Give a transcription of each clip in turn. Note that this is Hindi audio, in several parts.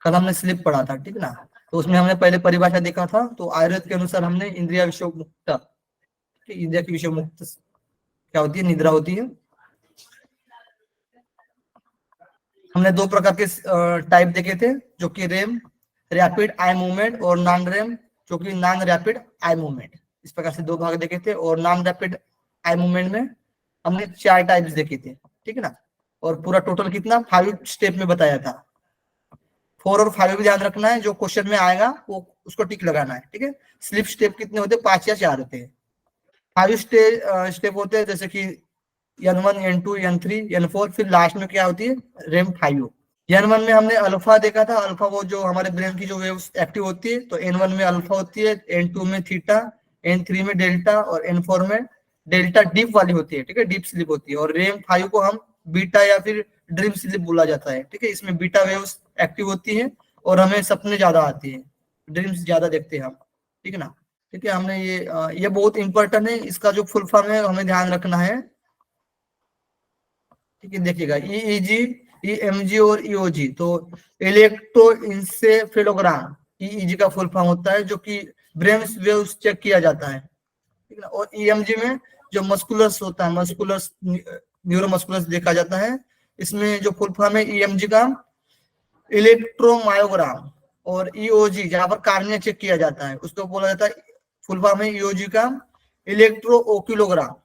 कल हमने स्लीप पढ़ा था, ठीक ना। तो उसमें हमने पहले परिभाषा देखा था, तो आयुर्वेद के अनुसार हमने इंद्रिया विषय मुक्त, इंद्रिया की विषय मुक्त क्या होती है, निद्रा होती है। हमने दो प्रकार के टाइप देखे थे, जो कि रेम रैपिड आई मूवमेंट और नॉन रेम जो कि नॉन रैपिड आई मूवमेंट, इस प्रकार से दो भाग देखे थे। और नॉन रैपिड आई मूवमेंट में हमने 4 टाइप्स देखे थे, ठीक है ना। और पूरा टोटल कितना 5 स्टेप में बताया था। 4 और 5 भी ध्यान रखना है, जो क्वेश्चन में आएगा वो उसको टिक लगाना है, ठीक है। स्लिप स्टेप कितने होते हैं, 5 या 4 होते हैं। 5 स्टेप होते हैं, जैसे कि N1 N2 N3 N4, फिर लास्ट में क्या होती है, रेम 5। N1 में हमने अल्फा देखा था, अल्फा वो जो हमारे ब्रेन की जो वेव्स एक्टिव होती है, तो N1 में अल्फा होती है, N2 में थीटा, N3 में डेल्टा और N4 में डेल्टा डीप वाली होती है, ठीक है, डीप स्लीप होती है। और रेम 5 को हम बीटा या फिर ड्रीम स्लीप बोला जाता है, ठीक है। इसमें बीटा वेव्स एक्टिव होती है और हमें सपने ज्यादा आते हैं, ड्रीम्स ज्यादा देखते हैं हम, ठीक है ना। ठीक है, हमने ये बहुत इंपॉर्टेंट है, इसका जो फुल फॉर्म है हमें ध्यान रखना है, ठीक है। देखिएगा ईईजी, ईएमजी और ईओजी, तो इलेक्ट्रोइंसेफेलोग्राम ईईजी का फुल फॉर्म होता है, जो कि ब्रेन वेव्स चेक किया जाता है, ठीक है। और ईएमजी में जो मस्कुलर्स होता है, मस्कुलर्स न्यूरोमस्कुलर्स देखा जाता है। इसमें जो फुल फॉर्म है ईएमजी का इलेक्ट्रोमायोग्राम, और ईओजी जहां पर कार्निया चेक किया जाता है उसको बोला जाता है, फुल फॉर्म है ईओजी का electrooculogram,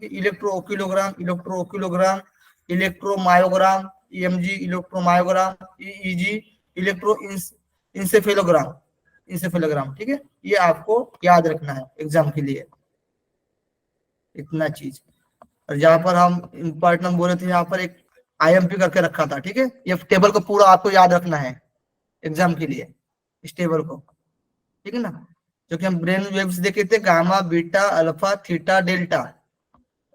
electrooculogram, electrooculogram, electromyogram, EMG electromyogram, EEG electro encephalogram, encephalogram, ठीक है। ये आपको याद रखना है एग्जाम के लिए, इतना चीज। और जहां पर हम इंपॉर्टेंट बोले थे, यहाँ पर एक आईएमपी करके रखा था, ठीक है। ये टेबल को पूरा आपको याद रखना है एग्जाम के लिए, इस टेबल को, ठीक है ना। जो कि हम ब्रेन वेव्स देखे थे, gamma beta alpha theta delta,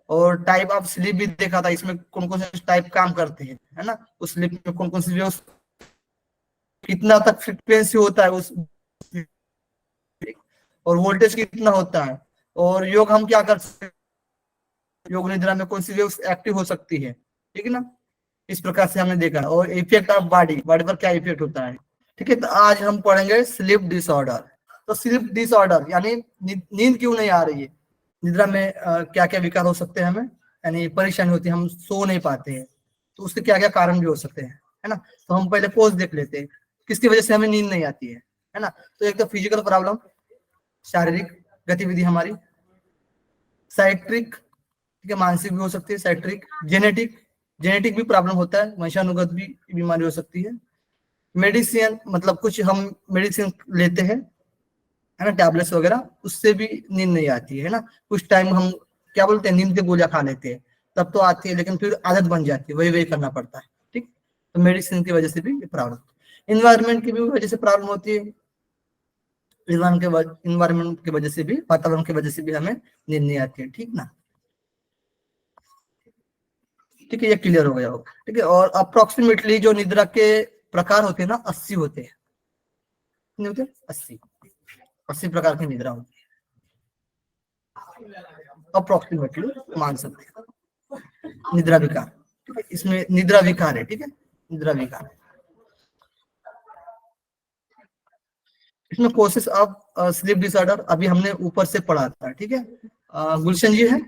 और टाइप ऑफ स्लीप भी देखा था, इसमें कौन कौन से टाइप काम करते हैं, है ना। उस स्लीप में कौन कौन सी वेव्स, कितना तक फ्रीक्वेंसी होता है उस, और वोल्टेज कितना होता है, और योग हम क्या कर सकते हैं, योग निद्रा में कौन सी वेव्स एक्टिव हो सकती है, ठीक है ना। इस प्रकार से हमने देखा। और इफेक्ट ऑफ बॉडी, बॉडी पर क्या इफेक्ट होता है, ठीक है। तो आज हम पढ़ेंगे स्लीप डिसऑर्डर। तो स्लीप डिसऑर्डर यानी नींद क्यों नहीं आ रही है, निद्रा में क्या क्या विकार हो सकते हैं हमें, यानी परेशानी होती है, हम सो नहीं पाते हैं, तो उसके क्या क्या कारण भी हो सकते हैं, है ना। तो हम पहले कोर्स देख लेते हैं, किसकी वजह से हमें नींद नहीं आती है ना। तो एक तो फिजिकल प्रॉब्लम, शारीरिक गतिविधि हमारी, साइट्रिक, ठीक है, मानसिक भी हो सकती है, साइट्रिक, जेनेटिक, जेनेटिक भी प्रॉब्लम होता है, वंशानुगत भी बीमारी हो सकती है। मेडिसिन, मतलब कुछ हम मेडिसिन लेते हैं, है ना, टैबलेट्स वगैरह, उससे भी नींद नहीं आती है ना। कुछ टाइम हम क्या बोलते हैं, नींद के गोलियां खा लेते हैं, तब तो आती है, लेकिन फिर आदत बन जाती है, वही वही करना पड़ता है, ठीक। तो मेडिसिन की वजह से भी प्रॉब्लम, इन्वायरमेंट की भी वजह से प्रॉब्लम होती है, इन्वायरमेंट की वजह से भी, वातावरण की वजह से भी हमें नींद नहीं आती है, ठीक ना। ठीक है, ये क्लियर हो गया होगा, ठीक है। और अप्रोक्सीमेटली जो निद्रा के प्रकार होते हैं ना, 80 होते हैं, कितने होते हैं, 80 प्रकार की निद्रा होती है, अप्रोक्सीमेटली मान सकते हैं। निद्रा विकार, इसमें निद्रा विकार है, ठीक है, निद्रा विकार। इसमें कोर्सेस ऑफ स्लीप डिसऑर्डर अभी हमने ऊपर से पढ़ा था, ठीक है। गुलशन जी है,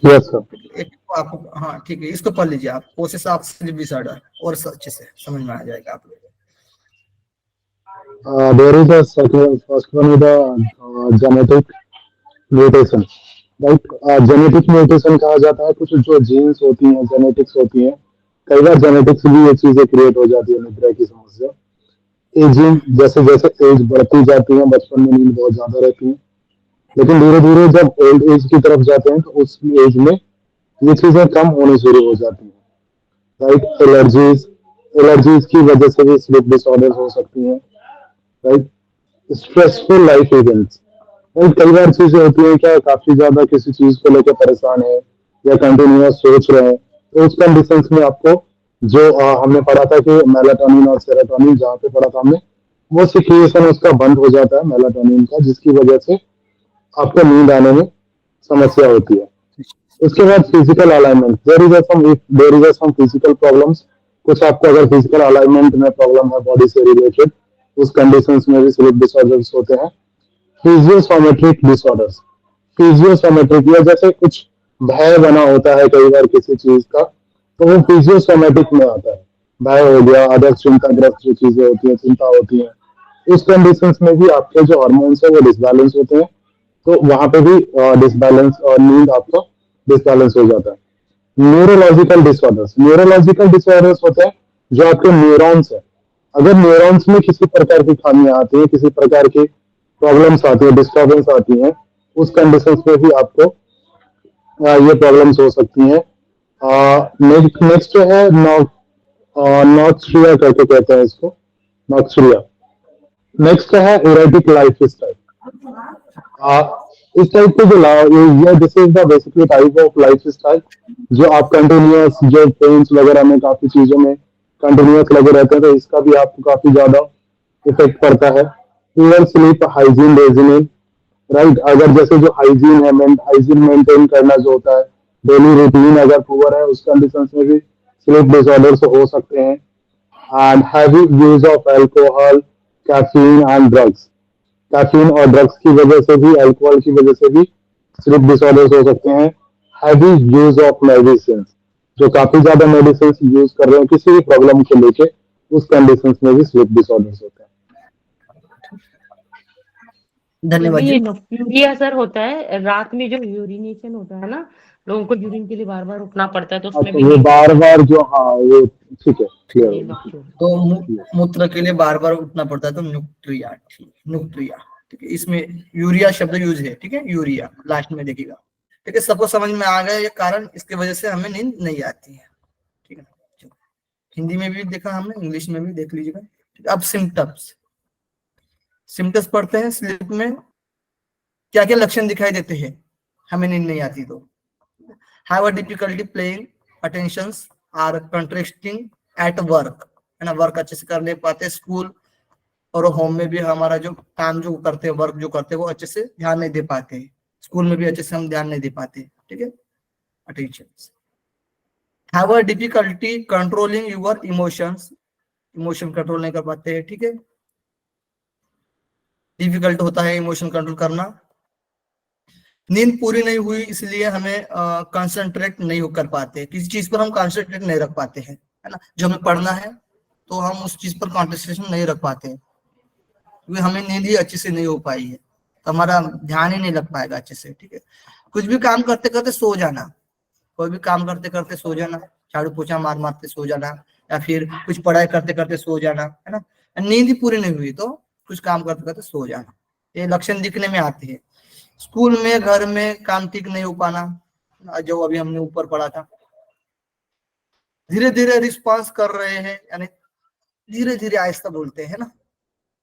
यस सर। एक आपको, हाँ ठीक है, इसको पढ़ लीजिए आप, कोर्सेस ऑफ स्लीप डिसऑर्डर, और अच्छे से समझ में आ जाएगा आप लोग। There is a second, first one is the genetic mutation, right. Genetic mutation कहा जाता है, कुछ जो जीन्स होती हैं, जेनेटिक्स होती हैं, कई बार जेनेटिक्स भी ये चीजें क्रिएट हो जाती है निद्रा की समस्या। एजिंग, जैसे जैसे एज बढ़ती जाती है, बचपन में नींद बहुत ज्यादा रहती है, लेकिन धीरे धीरे जब ओल्ड एज की तरफ जाते हैं तो उस एज में ये चीजें कम होनी शुरू हो जाती हैं, राइट। एलर्जीज, एलर्जीज की वजह से भी स्लीप डिसऑर्डर हो सकती हैं, right. Stressful life events, right. कई बार चीजें होती है क्या, काफी ज्यादा किसी चीज को लेकर परेशान है या कंटिन्यूअस सोच रहे हैं, तो उस कंडीशंस में आपको जो हमने पढ़ा था कि मेलाटोनिन और सेरोटोनिन, जहाँ पे पढ़ा था हमने, वो सिक्रिएशन उसका बंद हो जाता है मेलाटोनिन का, जिसकी वजह से आपको नींद आने में समस्या होती है। उसके बाद physical alignment, there is some physical problems कुछ आपको अगर फिजिकल अलाइनमेंट में प्रॉब्लम है बॉडी से रिलेटेड, उस कंडीशंस में भी स्लीप डिसऑर्डर्स होते हैं। फिजियोसोमेट्रिक डिसऑर्डर्स, फिजियोसोमेट्रिक या जैसे कुछ भय बना होता है कई बार किसी चीज का, तो वो फिजियोसोमेटिक में आता है। भय हो गया, अदर चिंताग्रस्त जो चीजें होती हैं, चिंता होती है, उस कंडीशंस में भी आपके जो हार्मोन्स है वो डिसबैलेंस होते हैं, तो वहां पे भी डिसबैलेंस और नींद आपका डिसबैलेंस हो जाता है। न्यूरोलॉजिकल डिसऑर्डर्स, न्यूरोलॉजिकल डिसऑर्डर्स होते हैं जो आपके न्यूरॉन्स है, अगर न्यूरॉन्स में किसी प्रकार की खामियां आती है, किसी प्रकार की प्रॉब्लम्स आती है, डिस्टर्बेंस आती है, उस कंडीशंस में भी आपको ये प्रॉब्लम्स हो सकती हैं। नेक्स्ट है नॉक्सरिया करके कहते हैं इसको, नॉक्सरिया। नेक्स्ट है इरेटिक लाइफ स्टाइल। इस टाइप के जो ये this is the basically type of life style जो आप कंटिन्यूअस, जो पेन्स वगैरह में काफी चीजों में कंटिन्यूअस लगे रहते हैं, तो इसका भी आपको काफी ज्यादा इफेक्ट पड़ता है। Poor sleep, hygiene regiment, right, अगर जैसे जो हाइजीन है, हाइजीन मेंटेन करना जो होता है, डेली रूटीन अगर पुअर है, उस कंडीशन में भी स्लीप डिसऑर्डर्स हो सकते हैं। And heavy use of alcohol, caffeine and drugs, caffeine और ड्रग्स की वजह से भी, अल्कोहल की वजह से भी स्लीप डिसऑर्डर्स हो सकते हैं। हैवी यूज ऑफ मेडिसिन, जो काफी ज्यादा मेडिसिन यूज कर रहे हैं किसी भी प्रॉब्लम को लेके, उस कंडीशंस में भी स्लीप डिसऑर्डर्स होते हैं। धन्यवाद ये जी। यूरिया सर होता है, रात में जो यूरिनेशन होता है ना, लोगों को यूरिन के लिए बार बार उठना पड़ता है, तो उसमें अच्छा, भी ये नींद बार बार जो, हाँ वो ठीक है, क्लियर ये हो गया। नॉक्ट्यूरिया। तो मूत्र के लिए बार बार उठना पड़ता है तो न्यूट्रिया, ठीक, न्यूट्रिया, ठीक है। इसमें यूरिया शब्द यूज है, ठीक है, यूरिया लास्ट में देखिएगा, ठीक है। सबको समझ में आ गया ये कारण, इसके वजह से हमें नींद नहीं आती है, ठीक है। चलो, हिंदी में भी देखा हमने, इंग्लिश में भी देख लीजिएगा, ठीक है। अब सिम्टम्स, सिम्टम्स पढ़ते हैं। स्लीप में क्या क्या लक्षण दिखाई देते हैं हमें नींद नहीं आती तो? Have a difficulty playing attentions, or contrasting at work, है ना, वर्क अच्छे से कर नहीं पाते, स्कूल और होम में भी हमारा जो काम जो करते हैं, वर्क जो करते हैं, वो अच्छे से ध्यान नहीं दे पाते हैं, स्कूल में भी अच्छे से हम ध्यान नहीं दे पाते, ठीक है। Attention, have a difficulty controlling your emotions, emotion control नहीं कर पाते हैं, ठीक है। डिफिकल्ट होता है इमोशन कंट्रोल करना। नींद पूरी नहीं हुई इसलिए हमें कंसंट्रेट नहीं कर पाते, किसी चीज पर हम कंसंट्रेट नहीं रख पाते हैं, है ना। जो हमें पढ़ना है तो हम उस चीज पर कंसंट्रेशन नहीं रख पाते हैं, क्योंकि हमें नींद ही अच्छे से नहीं हो पाई है, तो हमारा ध्यान ही नहीं लग पाएगा अच्छे से, ठीक है। कुछ भी काम करते करते सो जाना, कोई भी काम करते करते सो जाना, झाड़ू पोछा मार मारते सो जाना, या फिर कुछ पढ़ाई करते करते सो जाना, है ना। नींद ही पूरी नहीं हुई तो कुछ काम करते करते सो जाना, ये लक्षण दिखने में आते हैं। स्कूल में, घर में काम ठीक नहीं हो पाना, जो अभी हमने ऊपर पढ़ा था। धीरे धीरे रिस्पॉन्स कर रहे हैं, यानी धीरे धीरे आहिस्ता बोलते हैं ना,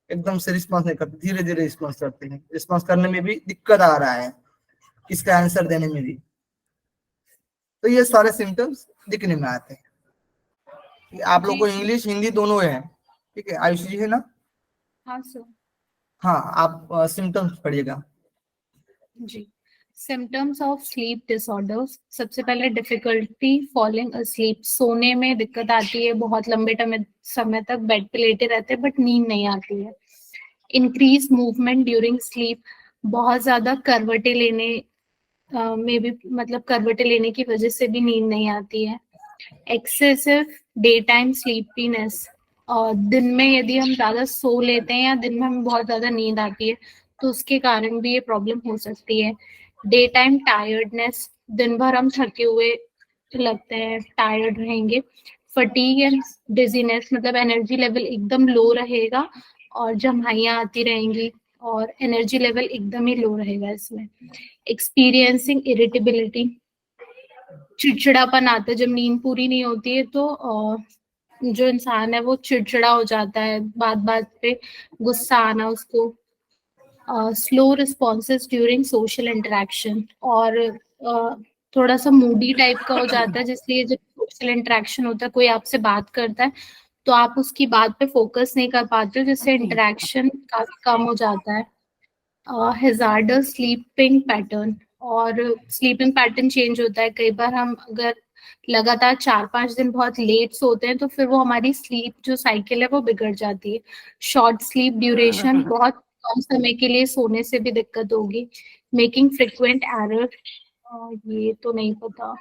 एकदम से रिस्पॉन्स नहीं करते, धीरे धीरे रिस्पॉन्स करते हैं, रिस्पॉन्स करने में भी दिक्कत आ रहा है, इसका आंसर देने में भी। तो ये सारे सिम्टम्स दिखने में आते हैं। आप लोग को इंग्लिश हिंदी दोनों है, ठीक है। आयुष जी है ना? हाँ सर। हाँ, आप सिम्टम्स पढ़िएगा जी, सिम्टम्स ऑफ स्लीप डिसऑर्डर्स। सबसे पहले डिफिकल्टी फॉलिंग अस्लीप, सोने में दिक्कत आती है, बहुत लंबे समय तक बेड पे लेटे रहते हैं बट नींद नहीं आती है। इंक्रीज मूवमेंट ड्यूरिंग स्लीप, बहुत ज्यादा करवटें लेने में भी, मतलब करवटें लेने की वजह से भी नींद नहीं आती है। एक्सेसिव डे टाइम स्लीपीनेस, और दिन में यदि हम ज्यादा सो लेते हैं या दिन में हमें बहुत ज्यादा नींद आती है तो उसके कारण भी ये प्रॉब्लम हो सकती है। डे टाइम टायर्डनेस, दिन भर हम थके हुए लगते हैं, टायर्ड रहेंगे। फटीग एंड डिजीनेस, मतलब एनर्जी लेवल एकदम लो रहेगा और जम्हाइयाँ आती रहेंगी और एनर्जी लेवल एकदम ही लो रहेगा इसमें। एक्सपीरियंसिंग इरिटेबिलिटी, चिड़चिड़ापन आता है जब नींद पूरी नहीं होती है, तो जो इंसान है वो चिड़चिड़ा हो जाता है, बात बात पे गुस्सा आना उसको। Slow responses during social interaction, और थोड़ा सा मूडी टाइप का हो जाता है, जिसलिए जब सोशल इंटरेक्शन होता है, कोई आपसे बात करता है तो आप उसकी बात पे फोकस नहीं कर पाते हो, जिससे इंटरेक्शन काफी कम हो जाता है। हैजार्डस स्लीपिंग पैटर्न, और स्लीपिंग पैटर्न चेंज होता है। कई बार हम अगर लगातार 4-5 दिन बहुत लेट सोते हैं तो फिर वो हमारी स्लीप जो साइकिल है वो बिगड़ जाती है। शॉर्ट स्लीप ड्यूरेशन, बहुत कम समय के लिए सोने से भी दिक्कत होगी। मेकिंग फ्रिक्वेंट एरर, ये तो नहीं पता।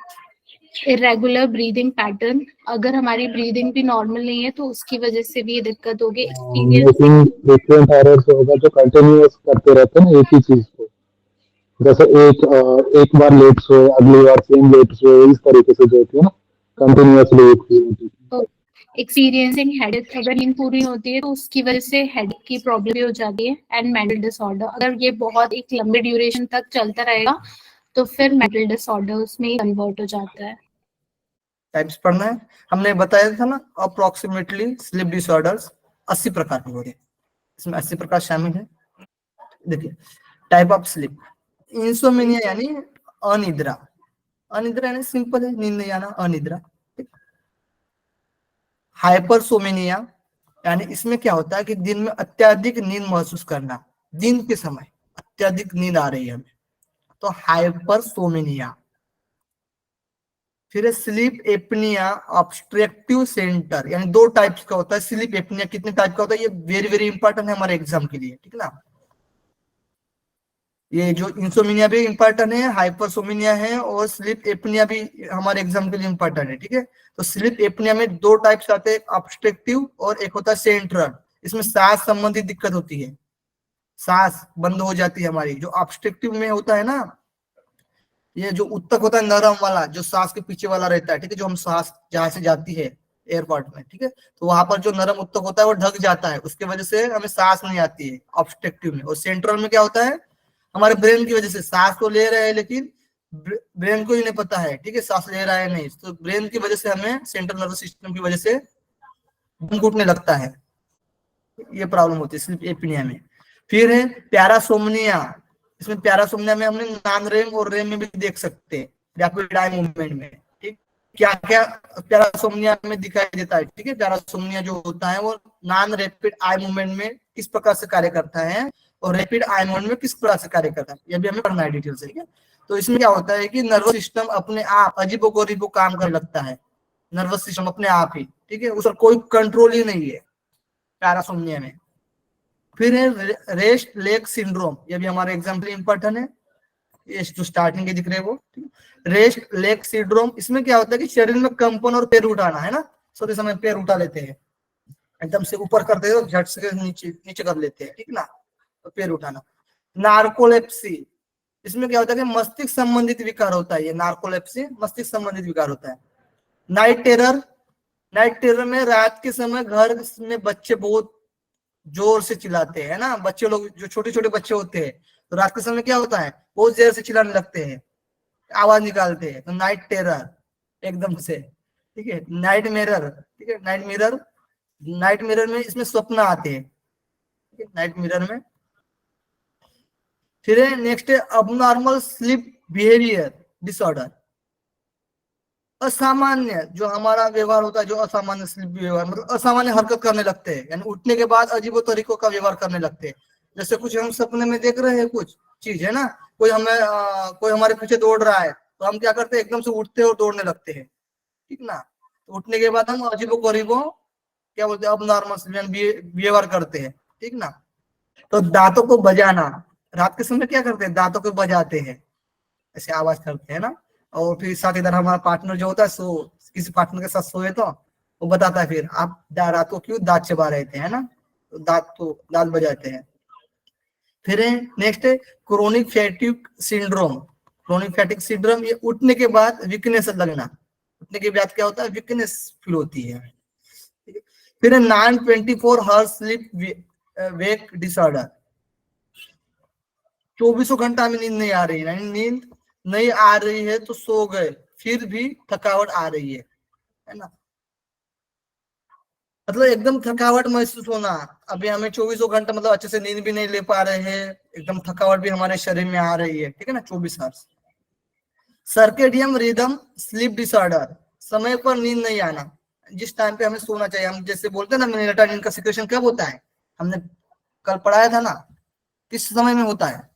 इरेगुलर ब्रीदिंग पैटर्न, अगर हमारी ब्रीदिंग भी नॉर्मल नहीं है तो उसकी वजह से भी ये दिक्कत होगी। एक्सपीरियंसिंग मेकिंग फ्रीक्वेंट एरर्स होगा जो कंटिन्यूअस करते रहते हैं ना एक ही चीज को, जैसे एक बार लेट सोए अगली बार सेम लेट सोए, इस तरीके से जो होती है ना कंटिन्यूअसली एक ही होती है। एक्सपीरियंसिंग हेडेक, अगर नींद पूरी होती है तो उसकी वजह से हेडेक की प्रॉब्लम भी हो जाती है। एंड मेंटल डिसऑर्डर, अगर ये बहुत एक लंबे ड्यूरेशन तक चलता रहेगा तो फिर मेंटल डिसऑर्डर्स में कन्वर्ट हो जाता है। टाइप्स पढ़ना है, हमने बताया था ना अप्रोक्सीमेटली स्लीप डिसऑर्डर्स 80 प्रकार के होते हैं, इसमें 80 प्रकार शामिल है। देखिए टाइप ऑफ स्लीप, इंसोमिनिया यानी अनिद्रा, अनिद्रा यानी सिंपल है नींद नहीं आना, अनिद्रा। हाइपरसोमिनिया यानी इसमें क्या होता है कि दिन में अत्यधिक नींद महसूस करना, दिन के समय अत्यधिक नींद आ रही है हमें, तो हाइपरसोमिनिया। फिर स्लीप एपनिया ऑब्स्ट्रक्टिव सेंटर, यानी 2 टाइप्स का होता है स्लीप एपनिया। कितने टाइप का होता है ये वेरी वेरी इंपॉर्टेंट है हमारे एग्जाम के लिए, ठीक है ना। ये जो इंसोमिनिया भी इंपॉर्टेंट है, हाइपरसोमिनिया है, और स्लीप एपनिया भी हमारे एग्जाम के लिए इंपॉर्टेंट है, ठीक है। तो स्लीप एपनिया में 2 टाइप्स आते हैं, ऑब्स्ट्रक्टिव और एक होता है सेंट्रल। इसमें सांस संबंधित दिक्कत होती है, सांस बंद हो जाती है हमारी। जो ऑब्स्ट्रक्टिव में होता है ना, ये जो उत्तक होता है नरम वाला, जो सांस के पीछे वाला रहता है, ठीक है, जो हम सांस जहां से जाती है एयरपोर्ट में, ठीक है, तो वहां पर जो नरम उत्तक होता है वो ढक जाता है, उसके वजह से हमें सांस नहीं आती है ऑब्स्ट्रक्टिव में। और सेंट्रल में क्या होता है, हमारे ब्रेन की वजह से सांस तो ले रहे हैं लेकिन ब्रेन को ही नहीं पता है, ठीक है, सांस ले रहा है नहीं, तो ब्रेन की वजह से हमें सेंट्रल नर्वस सिस्टम की वजह से दम घुटने लगता है, ये प्रॉब्लम होती है स्लीप एपनिया में। फिर है पैरासोमनिया, इसमें पैरासोमनिया में हमने नॉन रेम और रेम में भी देख सकते हैं, रैपिड आई मूवमेंट में, ठीक। क्या क्या पैरासोमनिया में दिखाई देता है, ठीक है। पैरासोमनिया जो होता है वो नॉन रैपिड आई मूवमेंट में किस प्रकार से कार्य करता है और रैपिड आई मूवमेंट में किस प्रकार से कार्य करता है, ये भी हमें पढ़ना है डिटेल से, ठीक है। तो इसमें क्या होता है कि नर्वस सिस्टम अपने आप अजीबोगरीबो काम करने लगता है, नर्वस सिस्टम अपने आप ही, ठीक है, उसका कोई कंट्रोल ही नहीं है पैरासोमनिया में। फिर है रेस्ट लेग सिंड्रोम, ये भी हमारे एग्जाम्पल इंपॉर्टेंट है, ये जो स्टार्टिंग के दिख रहे हैं वो, रेस्ट लेग सिंड्रोम। इसमें क्या होता है कि शरीर में कंपन और पैर उठाना, है ना, सोते समय पैर उठा लेते हैं, एकदम से ऊपर करते हैं तो झट से नीचे नीचे कर लेते हैं, ठीक ना, तो पैर उठाना। नार्कोलेप्सी, इसमें क्या होता है कि मस्तिष्क संबंधित विकार होता है, ये नार्कोलेप्सी मस्तिष्क संबंधित विकार होता है। नाइट टेरर, नाइट टेरर में रात के समय घर में बच्चे बहुत जोर से चिल्लाते हैं ना, बच्चे लोग जो छोटे छोटे बच्चे होते हैं, तो रात के समय क्या होता है बहुत देर से चिल्लाने लगते हैं, आवाज निकालते हैं, तो नाइट टेरर एकदम से, ठीक है। नाइट मिरर, ठीक है, नाइट मिरर, नाइट मिरर में इसमें स्वप्न आते हैं, ठीक है, नाइट मिरर में। फिर नेक्स्ट है अबनॉर्मल स्लीप बिहेवियर डिसऑर्डर, असामान्य जो हमारा व्यवहार होता है, जो असामान्य स्लीप व्यवहार मतलब असामान्य हरकत करने लगते हैं, यानी उठने के बाद अजीबो तरीकों का व्यवहार करने लगते हैं। जैसे कुछ हम सपने में देख रहे हैं कुछ चीज, है ना, कोई हमें कोई हमारे पीछे दौड़ रहा है, तो हम क्या करते हैं एकदम से उठते हैं और दौड़ने लगते हैं, ठीक ना। तो उठने के बाद हम अजीबो गरीबो क्या बोलते हैं अबनॉर्मल व्यवहार करते हैं, ठीक ना। तो दांतों को बजाना, रात के समय क्या करते हैं दांतों को बजाते हैं, ऐसे आवाज करते हैं ना। और फिर साथ इधर हमारा पार्टनर जो होता है सो किसी पार्टनर के साथ सोए तो वो बताता है फिर आप रात को क्यों दांत चबा रहे थे, है ना, तो दांत बजाते हैं। फिर नेक्स्ट है chronic fatigue syndrome, chronic fatigue syndrome ये उठने के बाद वीकनेस लगना, उठने के बाद क्या होता है वीकनेस फील होती है। फिर 9-24 हॉर्स स्लीप वेक डिसऑर्डर, 24 घंटा में नींद नहीं आ रही है, नींद नहीं आ रही है तो सो गए फिर भी थकावट आ रही है ना, मतलब एकदम थकावट महसूस होना। अभी हमें 24 घंटा मतलब अच्छे से नींद भी नहीं ले पा रहे हैं, एकदम थकावट भी हमारे शरीर में आ रही है, ठीक है ना, 24 hours. Circadian rhythm sleep disorder, समय पर नींद नहीं आना, जिस टाइम पे हमें सोना चाहिए, हम जैसे बोलते हैं ना मेलाटोनिन का सिक्रेशन कब होता है, हमने कल पढ़ाया था ना, किस समय में होता है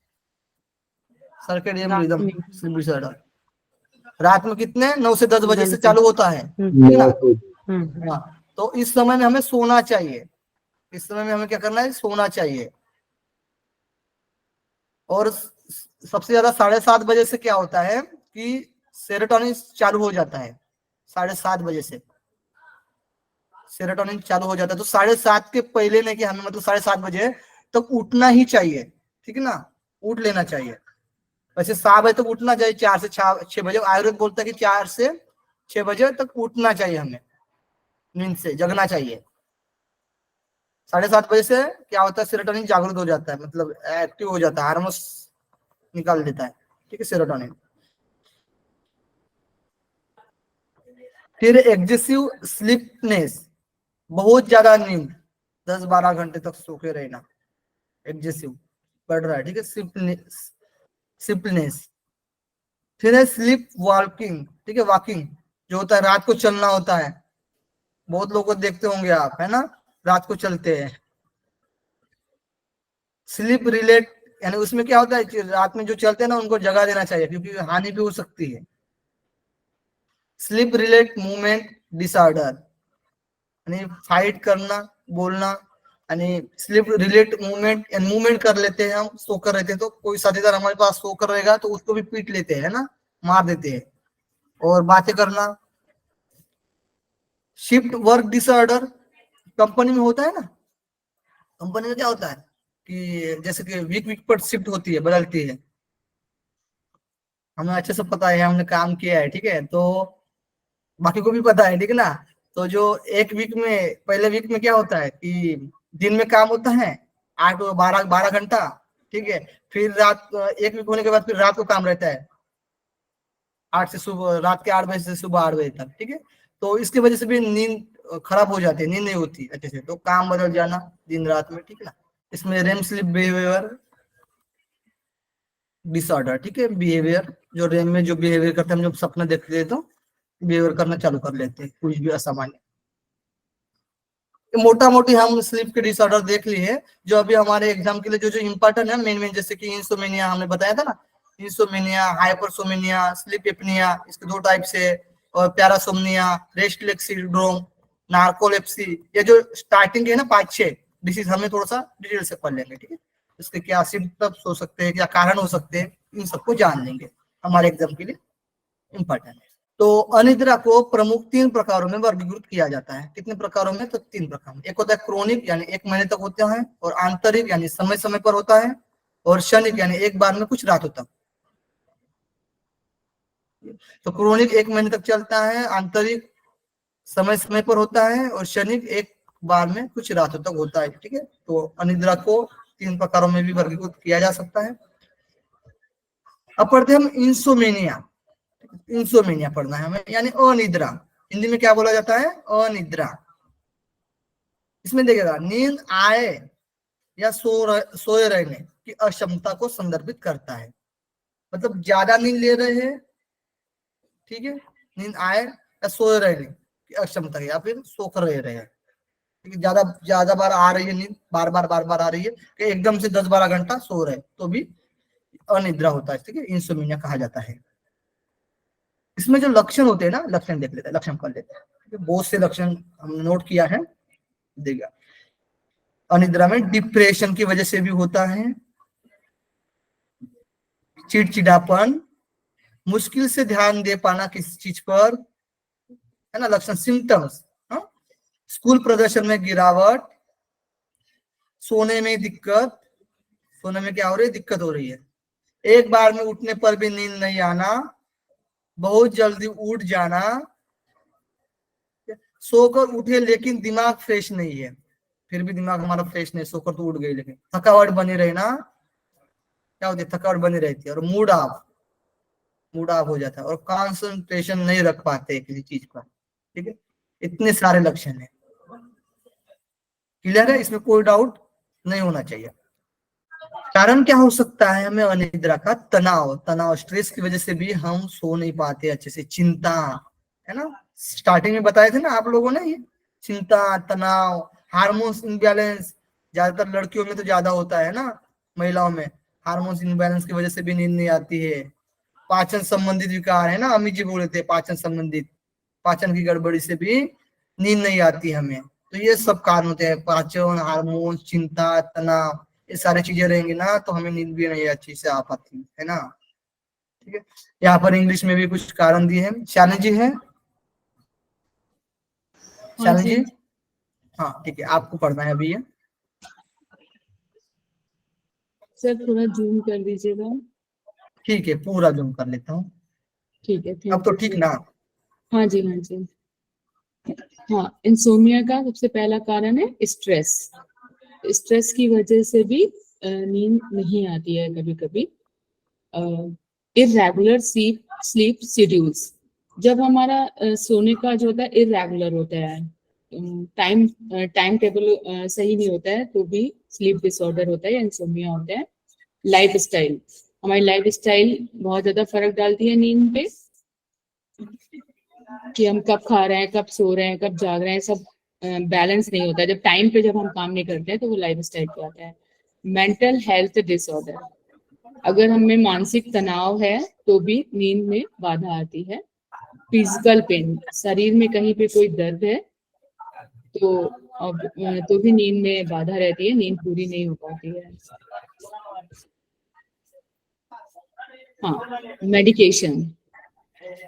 सर्केडियम रात रिदम में। स्लीप डिसऑर्डर, रात में कितने 9 से 10 बजे से बिल्कुल। चालू होता है, हम्म, ठीक है ना। हम्म, हाँ, तो इस समय में हमें सोना चाहिए, इस समय में हमें क्या करना है, सोना चाहिए। और सबसे ज्यादा 7:30 बजे से क्या होता है कि सेरोटोनिन चालू हो जाता है, 7:30 बजे से सेरोटोनिन चालू हो जाता है। तो 7:30 के पहले नहीं कि हमें मतलब 7:30 बजे तक उठना ही चाहिए, ठीक है ना, उठ लेना चाहिए। वैसे 7 बजे तक उठना चाहिए, 4 से 6 बजे आयुर्वेद बोलता है कि 4 से 6 बजे तक उठना चाहिए, हमें नींद से जगना चाहिए। 7:30 बजे से क्या होता है, सेरोटोनिन जागृत हो जाता है, मतलब एक्टिव हो जाता है, हार्मोन्स निकाल देता है, ठीक है, सेरोटोनिन। फिर एक्सेसिव स्लीपनेस, बहुत ज्यादा नींद, 10-12 घंटे तक सोके रहना, एक्सेसिव बढ़ रहा है, ठीक है, स्लीपनेस। फिर है स्लीप वॉकिंग, ठीक है, वॉकिंग जो होता है रात को चलना होता है, बहुत लोगों को देखते होंगे आप, है ना, रात को चलते हैं। स्लीप रिलेट यानी उसमें क्या होता है कि रात में जो चलते हैं ना उनको जगा देना चाहिए, क्योंकि हानि भी हो सकती है। स्लीप रिलेट मूवमेंट डिसऑर्डर, यानी फाइट करना, बोलना, यानी स्लीप रिलेट मूवमेंट, यानी मूवमेंट कर लेते हैं, हम सोकर रहते हैं तो कोई साथीदार हमारे पास सोकर रहेगा तो उसको भी पीट लेते हैं ना, मार देते हैं। और बातें करना। शिफ्ट वर्क डिसऑर्डर, कंपनी में होता है ना, कंपनी में क्या होता है कि जैसे कि वीक वीक पर शिफ्ट होती है, बदलती है, हमें अच्छे से पता है, हमने काम किया है, ठीक है, तो बाकी को भी पता है, ठीक है ना। तो जो एक वीक में, पहले वीक में क्या होता है कि दिन में काम होता है 8-12 घंटा, ठीक है, फिर रात, एक वीक होने के बाद फिर रात को काम रहता है, 8 से सुबह, रात के 8 बजे से सुबह 8 बजे तक, ठीक है। तो इसकी वजह से भी नींद खराब हो जाती है, नींद नहीं होती अच्छे से, तो काम बदल जाना दिन रात में, ठीक है ना। इसमें रेम स्लीप बिहेवियर डिसऑर्डर, ठीक है, बिहेवियर जो रेम में जो बिहेवियर करते हैं, हम जब सपना देखते हैं तो बिहेवियर करना चालू कर लेते हैं, कुछ भी असामान्य। मोटा मोटी हम स्लीप के डिसऑर्डर देख लिए हैं, जो अभी हमारे एग्जाम के लिए जो जो इम्पोर्टेंट है मेन मेन, जैसे कि इंसोमेनिया हमने बताया था ना, इंसोमेनिया, हाइपरसोमेनिया, स्लीप एपनिया, इसके 2 टाइप से, और पैरासोमनिया, रेस्टलेस सिंड्रोम, नार्कोलेप्सी, ये जो स्टार्टिंग है ना 5-6 डिसीज, हमें थोड़ा सा डिटेल से पढ़ लेंगे, ठीक है। इसके क्या सिम्टम्स हो सकते हैं, क्या कारण हो सकते हैं, इन सबको जान लेंगे, हमारे एग्जाम के लिए इम्पोर्टेंट है। तो अनिद्रा को प्रमुख 3 प्रकारों में वर्गीकृत किया जाता है। कितने प्रकारों में, तो 3 प्रकार में। एक होता है क्रोनिक, यानी 1 महीने तक होता है, और आंतरिक यानी समय समय पर होता है, और क्षणिक यानी एक बार में कुछ रातों तक। तो क्रोनिक 1 महीने तक चलता है, आंतरिक समय समय पर होता है, और क्षणिक एक बार में कुछ रातों तक होता है, ठीक है। तो अनिद्रा को 3 प्रकारों में भी वर्गीकृत किया जा सकता है। अब पढ़ते हैं हम इंसोमेनिया। इंसोमेनिया पढ़ना है हमें, यानी अनिद्रा, हिंदी में क्या बोला जाता है, अनिद्रा। इसमें देखिएगा, नींद आए या सोए रहने की अक्षमता को संदर्भित करता है, मतलब ज्यादा नींद ले रहे हैं, ठीक है, नींद आए या सोए रहने की अक्षमता, या फिर सोकर रहे हैं, ठीक है, ज्यादा ज्यादा बार आ रही है नींद, बार बार आ रही है, कि एकदम से 10-12 घंटा सो रहे तो भी अनिद्रा होता है, ठीक है, इंसोमेनिया कहा जाता है। इसमें जो लक्षण होते हैं ना, लक्षण देख लेते हैं, लक्षण कर लेते हैं, बहुत से लक्षण हमने नोट किया है, देखिए अनिद्रा में डिप्रेशन की वजह से भी होता है, चिड़चिड़ापन, मुश्किल से ध्यान दे पाना किसी चीज पर, है ना, लक्षण सिम्टम्स, स्कूल प्रदर्शन में गिरावट, सोने में दिक्कत, सोने में क्या हो रही है, दिक्कत हो रही है, एक बार में उठने पर भी नींद नहीं आना, बहुत जल्दी उठ जाना, सोकर उठे लेकिन दिमाग फ्रेश नहीं है, फिर भी दिमाग हमारा फ्रेश नहीं, सोकर तो उठ गई लेकिन थकावट बनी रहना, क्या होती है, थकावट बनी रहती है, और मूड ऑफ हो जाता है, और कंसंट्रेशन नहीं रख पाते किसी चीज पर, ठीक है। इतने सारे लक्षण है, क्लियर है, इसमें कोई डाउट नहीं होना चाहिए। कारण क्या हो सकता है हमें अनिद्रा का, तनाव स्ट्रेस की वजह से भी हम सो नहीं पाते अच्छे से, चिंता, है ना, स्टार्टिंग में बताए थे ना आप लोगों ने, ये चिंता, तनाव, हार्मोन्स इम्बैलेंस, ज्यादातर लड़कियों में तो ज्यादा होता है ना, महिलाओं में हार्मोन्स इम्बैलेंस की वजह से भी नींद नहीं आती है, पाचन संबंधित विकार है ना, अमित जी बोले थे पाचन संबंधित, पाचन की गड़बड़ी से भी नींद नहीं आती हमें। तो ये सब कारण होते हैं, पाचन, हार्मोन, चिंता, तनाव, ये सारी चीजें रहेंगी ना तो हमें नींद भी नहीं अच्छी से आ पाती है ना। ठीक है, यहाँ पर इंग्लिश में भी कुछ कारण दिए हैं। शालिनी जी है, हाँ शालिनी जी। जी, हाँ ठीक है, आपको पढ़ना है अभी ये। सर थोड़ा जूम कर दीजिएगा। ठीक है, पूरा जूम कर लेता हूँ। ठीक है, अब थैंक तो यू ठीक सर। ना? हाँ जी, हाँ जी। हाँ, इंसोमिया का सबसे पहला कारण है स्ट्रेस। स्ट्रेस की वजह से भी नींद नहीं आती है कभी कभी। इरेगुलर स्लीप शेड्यूल्स, जब हमारा सोने का जो होता है इरेगुलर होता है, टाइम टाइम टेबल सही नहीं होता है, तो भी स्लीप डिसऑर्डर होता है या इंसोमिया होता है। लाइफ स्टाइल, हमारी लाइफ स्टाइल बहुत ज्यादा फर्क डालती है नींद पे, कि हम कब खा रहे हैं, कब सो रहे हैं, कब जाग रहे हैं, सब बैलेंस नहीं होता है। जब टाइम पे जब हम काम नहीं करते हैं तो वो लाइफ स्टाइल पे आता है। मेंटल हेल्थ डिसऑर्डर, अगर हमें मानसिक तनाव है तो भी नींद में बाधा आती है। फिजिकल पेन, शरीर में कहीं पे कोई दर्द है तो अब तो भी नींद में बाधा रहती है, नींद पूरी नहीं हो पाती है। हाँ, मेडिकेशन,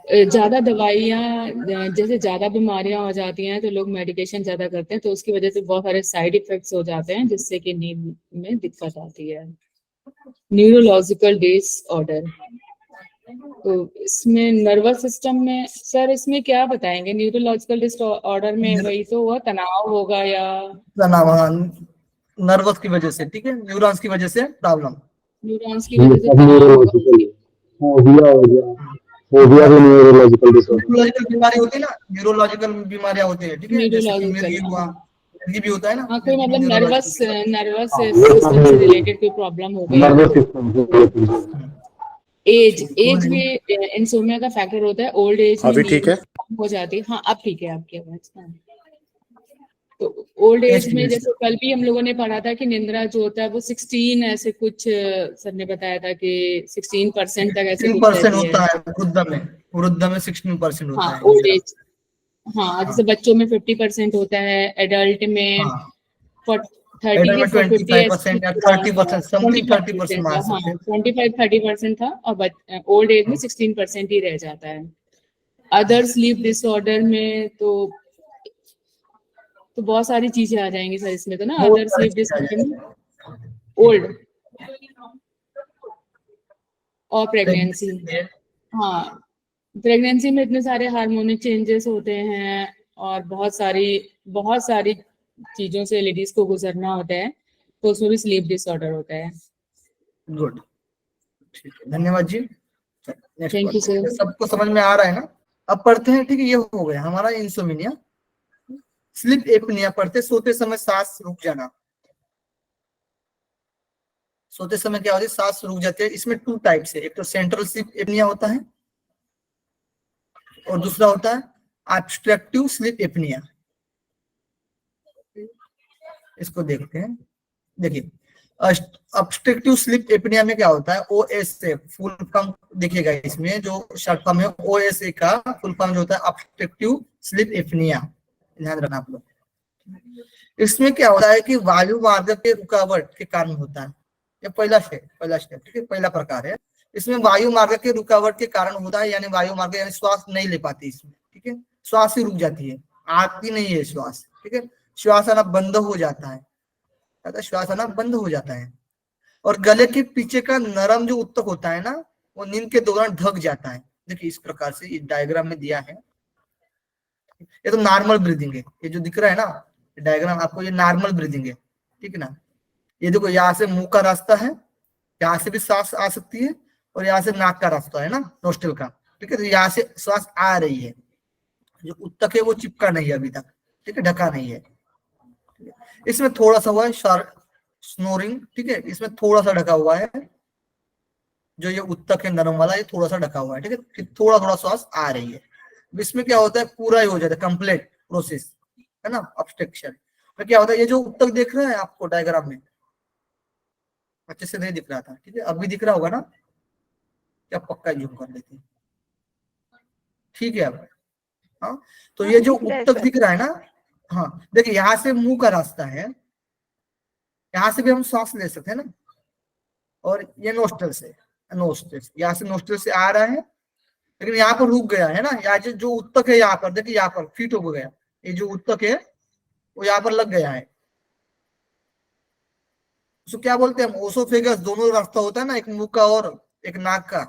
ज्यादा दवाइयाँ, जैसे ज्यादा बीमारियां हो जाती हैं तो लोग मेडिकेशन ज्यादा करते हैं, तो उसकी वजह से बहुत सारे साइड इफेक्ट्स हो जाते हैं जिससे कि नींद में दिक्कत आती है। न्यूरोलॉजिकल डिसऑर्डर, तो इसमें नर्वस सिस्टम में, सर इसमें क्या बताएंगे? न्यूरोलॉजिकल डिसऑर्डर में वही तो हुआ, तनाव होगा या तनाव, हाँ, नर्वस की वजह से, ठीक है, न्यूरॉन्स की वजह से प्रॉब्लम। न्यूरॉन्स की ये वजह से सब तनाव होगा। न्यूरोलॉजिकल हो गया, फोबिया भी न्यूरोलॉजिकल डिसऑर्डर। न्यूरोलॉजिकल बीमारी होती है ना, न्यूरोलॉजिकल बीमारियां होती है, ठीक है, जैसे कि न्यूरोलॉजिकल, मिर्गी हुआ, हाँ मिर्गी भी होता है ना, हाँ, कोई मिर्गी भी मतलब नर्वस न्यूरोलॉजिकल। नर्वस हाँ, ये सब सिस्टम से रिलेटेड कोई प्रॉब्लम हो गई। नर्वस सिस्टम से रिलेटेड। एज ठीक, एज भी इंसोमिया का फैक्टर होता है। ओल्ड एज में अभी नींद ठीक है? कम हो जाती है। हाँ, अब ठीक है आपकी आवाज। हाँ, तो ओल्ड एज एज की में वजह जैसे से कल भी हम लोगों ने पढ़ा था कि निंद्रा जो होता है वो 16 ऐसे कुछ, सर ने बताया था कि 16% तक ऐसे कुछ 16% रहती है। होता है वृद्ध में 16% हाँ, होता है ओल्ड निद्रा। एज, हाँ, हाँ जैसे बच्चों में 50% होता है, एडल्ट में हाँ, 30 एडल्ट के में 50 25% ऐसे या कुछ रहा था। 30%, समथिंग 30% 25% मान था, हाँ, सकते हैं। 25-30% था, और ओल्ड एज में 16% ही रह जाता है। अदर स्लीप डिसऑर्डर में तो बहुत सारी चीजें आ जाएंगी सर इसमें तो ना, बहुत अदर सारी स्लीप चीजें आ डिसऑर्डर में जाएंगी। ओल्ड और प्रेगनेंसी। Pregnancy है। हाँ, प्रेगनेंसी में इतने सारे हार्मोनिक चेंजेस होते हैं और बहुत सारी चीजों से लेडीज को गुजरना होता है, तो उसमें भी स्लीप डिसऑर्डर होता है। गुड, ठीक है, धन्यवाद जी। नेक्स्ट थैंक यू पढ़ते हैं, सर। सबको समझ में आ रहा है ना? अब पढ़ते हैं, ठीक है, ये हो गया हमारा इंसोमिनिया। स्लीप एपनिया पढ़ते, सोते समय सांस रुक जाना। सोते समय क्या होता है, सांस रुक जाती है। इसमें टू टाइप्स है, एक तो सेंट्रल स्लीप एपनिया होता है और दूसरा होता है ऑब्स्ट्रक्टिव स्लीप एपनिया। इसको देखते हैं, देखिए, ऑब्स्ट्रक्टिव स्लीप एपनिया में क्या होता है, ओएसए फुल फॉर्म देखिएगा, इसमें जो शॉर्ट फॉर्म है ओएसए का फुल फॉर्म जो होता है ऑब्स्ट्रक्टिव स्लीप एपनिया, ध्यान रखना आप लोग। इसमें क्या होता है कि वायु मार्ग के रुकावट के कारण होता है। ये पहला स्टेप, ठीक है, पहला प्रकार है। इसमें वायु मार्ग के रुकावट के कारण होता है, यानी वायु मार्ग यानी श्वास नहीं ले पाती इसमें, ठीक है, श्वास ही रुक जाती है, आती नहीं है श्वास, ठीक है, श्वास आना बंद हो जाता है, श्वास आना बंद हो जाता है। और गले के पीछे का नरम जो उत्तक होता है ना, वो नींद के दौरान ढक जाता है। देखिए इस प्रकार से इस डायग्राम में दिया है। ये तो नॉर्मल ब्रीदिंग है, ये जो दिख रहा है ना डायग्राम आपको, ये नॉर्मल ब्रीदिंग है, ठीक है ना। ये देखो, यहाँ से मुंह का रास्ता है, यहाँ से भी सांस आ सकती है, और यहाँ से नाक का रास्ता है ना, नोस्ट्रल का, ठीक है, तो यहाँ से श्वास आ रही है। जो उत्तक है वो चिपका नहीं है अभी तक, ठीक है, ढका नहीं है। इसमें थोड़ा सा हुआ है स्नोरिंग, ठीक है, इसमें थोड़ा सा ढका हुआ है। जो ये उत्तक है नरम वाला, ये थोड़ा सा ढका हुआ है, ठीक है, फिर थोड़ा थोड़ा श्वास आ रही है। इसमें क्या होता है, पूरा ही हो जाता है, कंप्लीट प्रोसेस है ना, ऑब्स्ट्रक्शन। तो क्या होता है, ये जो उत्तक देख रहे हैं आपको डायग्राम में, अच्छे से नहीं दिख रहा था, ठीक है, अब भी दिख रहा होगा ना, क्या पक्का जूम कर लेते हैं, ठीक है। अब हाँ, तो ये जो उत्तक दिख रहा है ना, हाँ देखिए यहाँ से मुंह का रास्ता है, यहाँ से भी हम सांस ले सकते हैं ना, और ये नोस्ट्रल से, नोस्ट्रल यहाँ से नोस्ट्रल से आ रहा है, लेकिन यहाँ पर रुक गया है ना, यहाँ जो उत्तक है यहाँ पर देखिए, यहाँ पर फिट हो गया, ये जो उत्तक है वो यहाँ पर लग गया है। उसको क्या बोलते हैं हम, ओसोफेगस, दोनों रास्ता होता है ना, एक मुंह का और एक नाक का।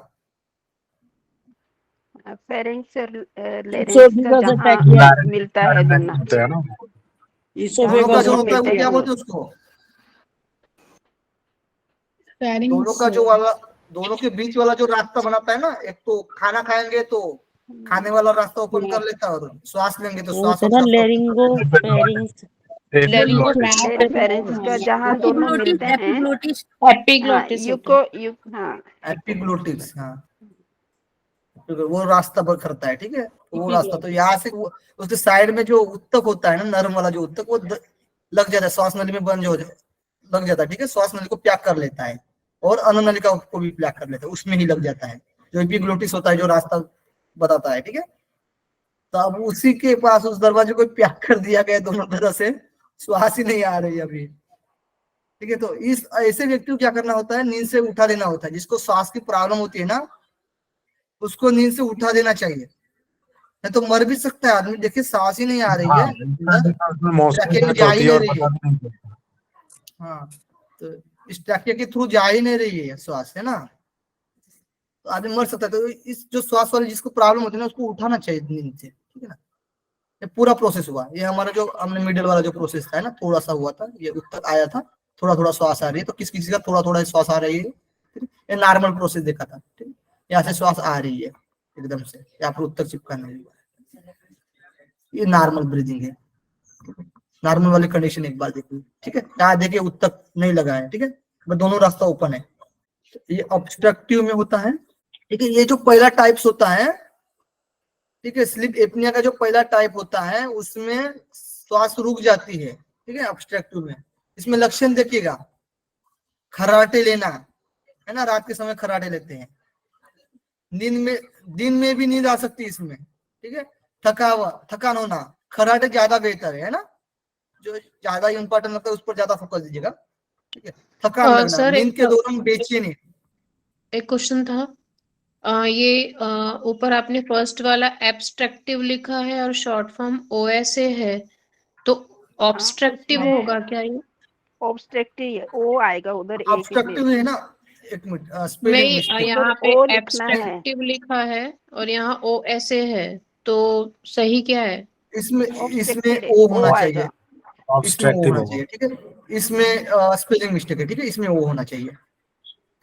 फेरिंग्स और लेरिंग्स इसोफेगस का और जहाँ ट्रैकिया, मिलता है दोनों। होते हैं ना, दोनों का इसोफेगस जो और होता है वो मिलते क्या हैं बोलते हैं उसको, दोनों Pharynx, का जो वाला, दोनों के बीच वाला जो रास्ता बनाता है ना, एक तो खाना खाएंगे तो खाने वाला रास्ता ओपन कर लेता है, और श्वास लेंगे तो वो श्वास होता है वाला ना रास्ता open कर लेता है। लेरिंगो, फेरिंग्स, लेरिंगो फेरिंग्स का जहाँ दोनों मिलते हैं, हाँ एपिग्लोटिस होता यूको यू हाँ एपिग्लोटिक्स, हाँ वो रास्ता पर करता है, ठीक है। तो वो रास्ता, तो यहाँ से उसके साइड में जो उत्तक होता है ना, नरम वाला जो उत्तक, वो लग जाता है, श्वास नली में बंद हो लग जाता है, ठीक है। श्वास नली को प्याक कर लेता है, और अन्न नलिका को भी प्याक कर लेता है, उसमें ही लग जाता है, जो एपिग्लोटिस होता है, जो रास्ता बताता है, ठीक है। तो अब उसी के पास उस दरवाजे को प्याक कर दिया गया दोनों तरह से, श्वास ही नहीं आ रही अभी, ठीक है। तो इस ऐसे व्यक्ति को क्या करना होता है, नींद से उठा देना होता है, जिसको श्वास की प्रॉब्लम होती है ना, उसको नींद से उठा देना चाहिए, नहीं तो मर भी सकता है आदमी। देखिए सांस ही नहीं आ रही है, ट्रैकिया में जा ही नहीं रही है, हाँ तो इस ट्रैकिया के थ्रू जा ही नहीं रही है श्वास, है ना, तो आदमी मर सकता है। तो इस जो श्वास वाले जिसको प्रॉब्लम होती है ना, उसको उठाना चाहिए नींद से, ठीक है ना। ये पूरा प्रोसेस हुआ, ये हमारा जो हमने मिडिल वाला जो प्रोसेस था ना, थोड़ा सा हुआ था, ये उत्तक आया था, थोड़ा थोड़ा श्वास आ रही है, तो किस किसी का थोड़ा थोड़ा श्वास आ रही है, ये नॉर्मल प्रोसेस देखा था, ठीक है। यहाँ से श्वास आ रही है एकदम से, यहाँ पर उत्तक चिपका नहीं हुआ, ये नॉर्मल ब्रीदिंग है। नॉर्मल वाली कंडीशन एक बार देखिए, ठीक है। यहाँ देखिए उत्तक नहीं लगा है, ठीक है, बस दोनों रास्ता ओपन है। ये ऑब्स्ट्रक्टिव में होता है, ठीक है। ये जो पहला टाइप्स होता है, ठीक है, स्लीप एपनिया का जो पहला टाइप होता है, उसमें श्वास रुक जाती है, ठीक है, ऑब्स्ट्रक्टिव में। इसमें लक्षण देखिएगा, खर्राटे लेना, है ना, रात के समय खर्राटे लेते हैं, नींद में, दिन में भी नींद आ सकती है इसमें, ठीक है। थकान होना, खर्राटे ज्यादा बेहतर है ना, जो ज्यादा इंपॉर्टेंट लगता है उस पर ज्यादा फोकस दीजिएगा, ठीक है। थकान लगना, सर नींद के दौरान बेचैनी। एक क्वेश्चन था, ये ऊपर आपने फर्स्ट वाला एब्स्ट्रक्टिव लिखा है और शॉर्ट फॉर्म ओएसए है, तो ऑब्स्ट्रक्टिव उसमें होगा क्या ये? ऑब्स्ट्रक्टिव ओ आएगा उधर, एक ऑब्स्ट्रक्टिव है ना, एक मिनट, स्पेलिंग नहीं, मिस्टेक, यहाँ पे ओ लिखना है। एब्स्ट्रक्टिव लिखा है और यहाँ ओएसए है, तो सही क्या है? इसमें इसमें ऑब्स्ट्रक्टिव ओ होना चाहिए, आएगा। इसमें ओ होना चाहिए, ठीक है। इसमें स्पेलिंग मिस्टेक है, ठीक है, इसमें ओ होना चाहिए,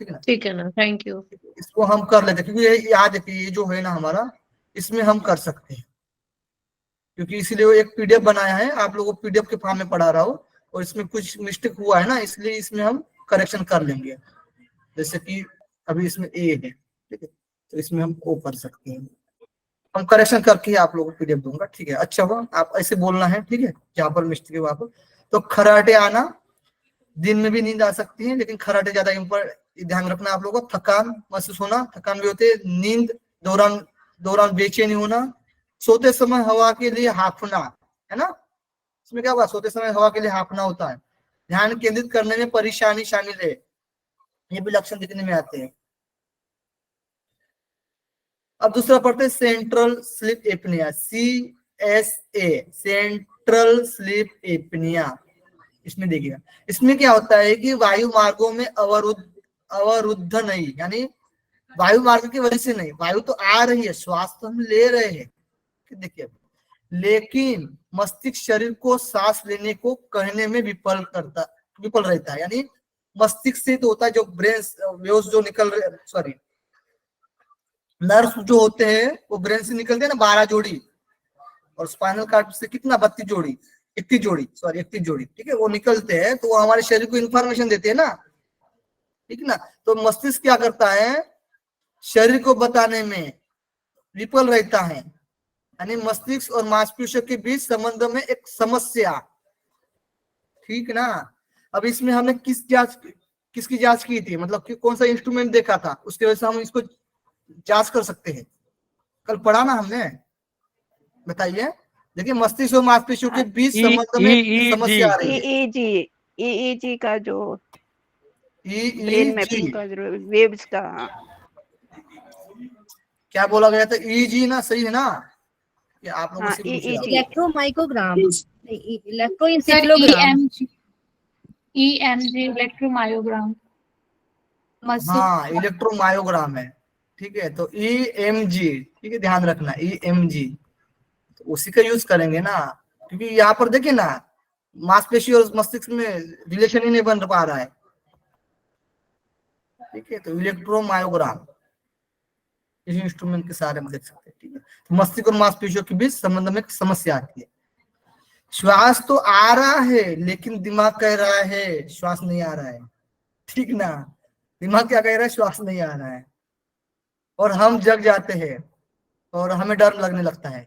ठीक है ना। ठीक है ना, थैंक यू। इसको हम कर लेते हैं, क्योंकि ये याद देखिए, ये जो है ना हमारा, इसमें हम कर सकते हैं, क्योंकि इसीलिए वो एक पीडीएफ बनाया है, आप लोगों को पीडीएफ के फॉर्म में पढ़ा रहा हो, और इसमें कुछ मिस्टेक हुआ है ना, इसलिए इसमें हम करेक्शन कर लेंगे। जैसे कि अभी इसमें ए है, ठीक है, तो इसमें हम ओ कर सकते हैं, हम करेक्शन करके आप लोगों को पीडीएफ दूंगा, ठीक है। अच्छा हुआ, आप ऐसे बोलना है, ठीक है, जहां पर मिस्टेक है वहां पर। तो खर्राटे आना, दिन में भी नींद आ सकती है, लेकिन खर्राटे ज्यादा ध्यान रखना आप लोगों को। थकान महसूस होना, थकान भी होती है, नींद दौरान बेचैनी होना, सोते समय हवा के लिए हाफना, है ना, इसमें क्या हुआ, सोते समय हवा के लिए हाफना होता है। ध्यान केंद्रित करने में परेशानी शामिल है, ये भी लक्षण दिखने में आते हैं। अब दूसरा पढ़ते हैं central sleep apnoea, CSA, central sleep apnoea. इसमें देखिएगा, इसमें क्या होता है कि वायु मार्गों में अवरुद्ध नहीं, यानी वायु मार्ग की वजह से नहीं, वायु तो आ रही है, श्वास तो हम ले रहे हैं, देखिए, लेकिन मस्तिष्क शरीर को सांस लेने को कहने में विफल रहता है, यानी मस्तिष्क से तो होता है, जो ब्रेन वेव्स जो निकल रहे, सॉरी नर्व जो होते हैं वो ब्रेन से निकलते हैं ना 12 जोड़ी, और स्पाइनल कार्ड से कितना 31 जोड़ी, ठीक है, वो निकलते हैं, तो वो हमारे शरीर को इंफॉर्मेशन देते हैं ना, ठीक है ना। तो मस्तिष्क क्या करता है, शरीर को बताने में विफल रहता है, यानी मस्तिष्क और मांसपेशियों के बीच संबंध में एक समस्या, ठीक ना। अब इसमें हमने किसकी जांच की थी, मतलब कि कौन सा इंस्ट्रूमेंट देखा था, उसकी वजह से हम इसको जांच कर सकते हैं। कल पढ़ा ना हमने, बताइए। देखिए मस्तिष्क और मांसपेशियों के बीच संबंध में समस्या आ रही है। ईईजी, ईईजी का जो ब्रेन ईईजी मैपिंग का जो वेव्स का, हाँ। क्या बोला गया था? ईजी ना, सही है ना? ये आप लोगों हाँ से पूछ रहा हूँ। EEG, electromyogram, sir electroencephalogram. EMG electromyogram muscle. हाँ, इलेक्ट्रोमायोग्राम है, ठीक है। तो ईएमजी, ठीक है, ध्यान रखना, ईएमजी तो उसी का यूज करेंगे ना, क्योंकि यहाँ पर देखिए ना, मांसपेशी और मस्तिष्क में रिलेशन ही नहीं बन पा रहा है, ठीक है। तो इलेक्ट्रोमायोग्राम इस इंस्ट्रूमेंट के सहारे हम देख सकते हैं, ठीक है। तो मस्तिष्क और मांसपेशियों के बीच संबंध में समस्या आती है। श्वास तो आ रहा है लेकिन दिमाग कह रहा है श्वास नहीं आ रहा है, ठीक ना। दिमाग क्या कह रहा है? श्वास नहीं आ रहा है। और हम जग जाते हैं और हमें डर लगने लगता है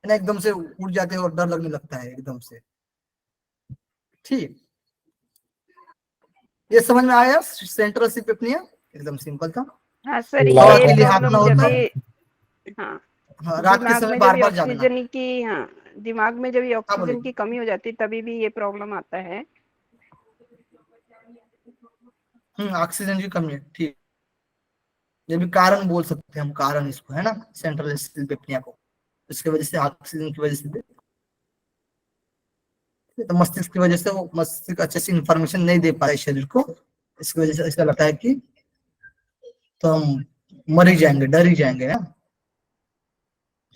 ना, एकदम से उठ जाते हैं और डर लगने लगता है एकदम से, ठीक। ये समझ में आया? सेंट्रल स्लीप एपनिया एकदम सिंपल था। हाँ सर, हवा ये के लिए हाफना प्रॉब्लम जब होता भी, है, हाँ, हाँ, रात के दिमाग समय में बार जब ये बार जागना। ऑक्सीजन की, हाँ, दिमाग में जब ये हाँ बोलिए। ऑक्सीजन की कमी हो जाती है तभी भी ये प्रॉब्लम आता है। ऑक्सीजन की कमी है, ठीक। ये भी कारण बोल सकते हैं हम, कारण इसको, है ना, सेंट्रल स्लीप एपनिया को, इसकी वजह से, ऑक्सीजन की वजह से भी। तो मस्तिष्क की वजह से वो मस्तिष्क अच्छे से इंफॉर्मेशन नहीं दे पा रहे शरीर को, इसकी वजह से ऐसा लगता है कि तो हम मर ही जाएंगे, डर ही जाएंगे ना,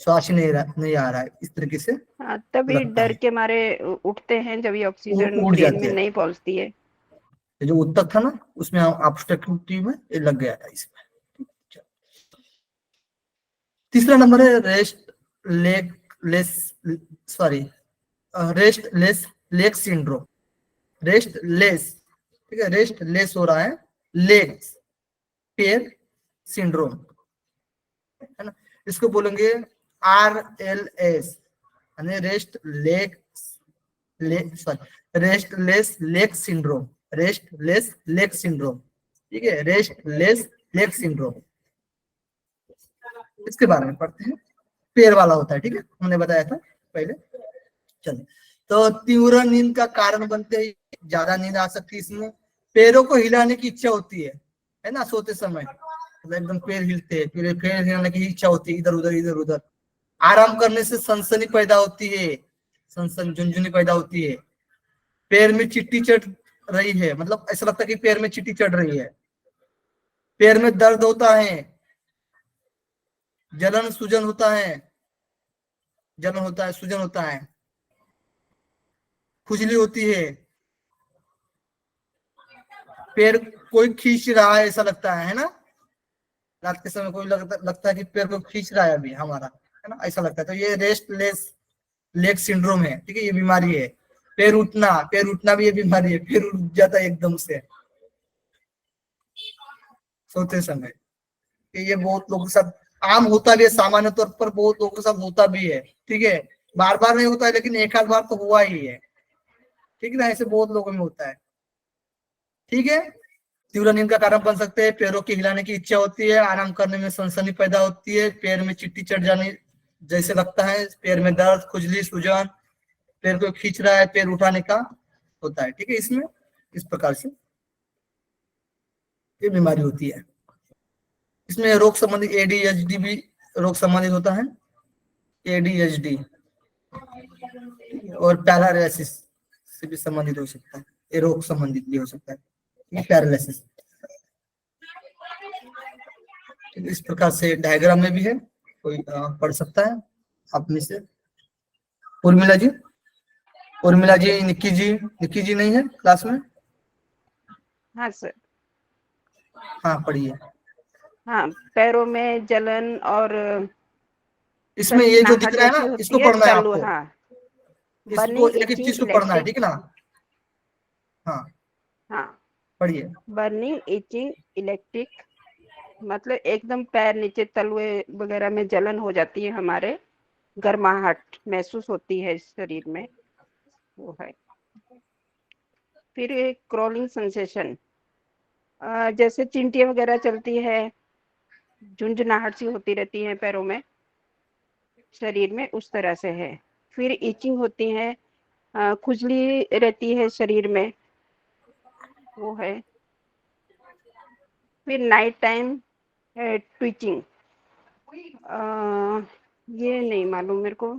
श्वास ही नहीं आ रहा है, इस तरीके से हाँ, तभी लगता डर है, के मारे उठते हैं जब ये ऑक्सीजन उड़ ब्रेन जाते में हैं। नहीं पहुंचती है। ये जो उत्तक था ना, उसमें ऑब्स्ट्रक्टिव में ये लग गया था इसमें। तीसरा नंबर है rest leg less, sorry, rest less leg syndrome. Rest less, ठीक है, रेस्ट लेस हो रहा है, लेग्स पैर सिंड्रोम, है ना। इसको बोलेंगे RLS, यानी rest leg, sorry, rest less leg syndrome, rest less leg syndrome, ठीक है, रेस्ट लेस लेग सिंड्रोम। इसके बारे में पढ़ते हैं। पैर वाला होता है, ठीक है, हमने बताया था पहले। चलिए, तो तीव्र नींद का कारण बनते ही ज्यादा नींद आ सकती है इसमें। पैरों को हिलाने की इच्छा होती है ना, सोते समय मतलब एकदम पैर हिलते हैं, पैर हिलाने की इच्छा होती है, इधर उधर इधर उधर। आराम करने से सनसनी पैदा होती है, सनसन झुनझुनी पैदा होती है। पैर में चिट्टी चढ़ रही है, मतलब ऐसा लगता है कि पैर में चिट्टी चढ़ रही है। पैर में दर्द होता है, जलन सूजन होता है, जलन होता है, सूजन होता है, खुजली होती है, पैर कोई खींच रहा है ऐसा लगता है ना। रात के समय कोई लगता है कि पैर को खींच रहा है अभी हमारा, है ना, ऐसा लगता है। तो ये रेस्टलेस लेग सिंड्रोम है, ठीक है, ये बीमारी है। पैर उठना भी ये बीमारी है, पैर उठ जाता है एकदम से सोते समय। ये बहुत लोगों के साथ आम होता भी है, सामान्य तौर पर बहुत लोगों के साथ होता भी है, ठीक है। बार बार नहीं होता है लेकिन एक आध बार तो हुआ ही है, ठीक है ना, ऐसे बहुत लोगों में होता है, ठीक है। तीव्र नींद का कारण बन सकते हैं, पैरों की हिलाने की इच्छा होती है, आराम करने में सनसनी पैदा होती है, पैर में चिट्टी चढ़ जाने जैसे लगता है, पैर में दर्द, खुजली, सूजन, पैर को खींच रहा है, पैर उठाने का होता है, ठीक है। इसमें इस प्रकार से ये बीमारी होती है। इसमें रोग संबंधी ADHD भी रोग संबंधित होता है, ADHD और पैरालिसिस से भी संबंधित हो सकता है, ये रोग संबंधित भी हो सकता है, पैरालिसिस। इस प्रकार से डायग्राम में भी है, कोई पढ़ सकता है आप में से। उर्मिला जी, उर्मिला जी, निक्की जी नहीं है क्लास में? हाँ सर। हाँ पढ़िए। हाँ, पैरों में जलन और इसमें ये जो दिख कनकनाहट रहा है जैसी ना, इसको होती है, पढ़ना है तलु, आपको, हाँ, इसको बर्निंग एक एक चीज इचिंग को पढ़ना है, इलेक्ट्रिक, ठीक है ना। हाँ हाँ, पढ़िए। बर्निंग इचिंग इलेक्ट्रिक, मतलब एकदम पैर नीचे तलुए वगैरह में जलन हो जाती है, हमारे गर्माहट महसूस होती है इस शरीर में, वो है। फिर एक क्रॉलिंग सेंसेशन, जैसे चिंटियां वगैरह चलती है, झुंझुनाहट सी होती रहती है पैरों में, शरीर में, उस तरह से है। फिर इचिंग होती है, खुजली रहती है शरीर में, वो है। फिर नाइट टाइम ट्विचिंग, ये नहीं मालूम मेरे को।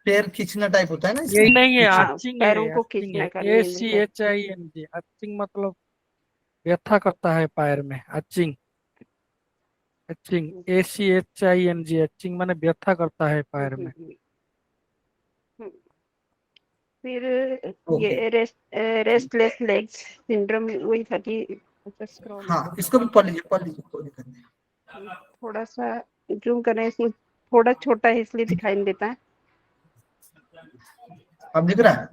पैर खींचना टाइप होता है ना यही नहीं है, हाँ, अर्चिंग पैरों है, को अर्चिंग खींचना है, का ACHING। अर्चिंग मतलब व्यथा करता है पैर में, अर्चिंग। अर्चिंग, ACHING, अर्चिंग माने व्यथा करता है पैर में। हम्म। फिर ओके। ये रेस्टलेस लेग्स सिंड्रोम, वही था कि स्क्रॉल हाँ, इसको भी पढ़ लीजिए, पढ़ लीजिए, कोई दिक्कत नहीं। थोड़ा सा जूम करें, इसमें थोड़ा छोटा है इसलिए दिखाई नहीं देता है। अब दिख रहा है?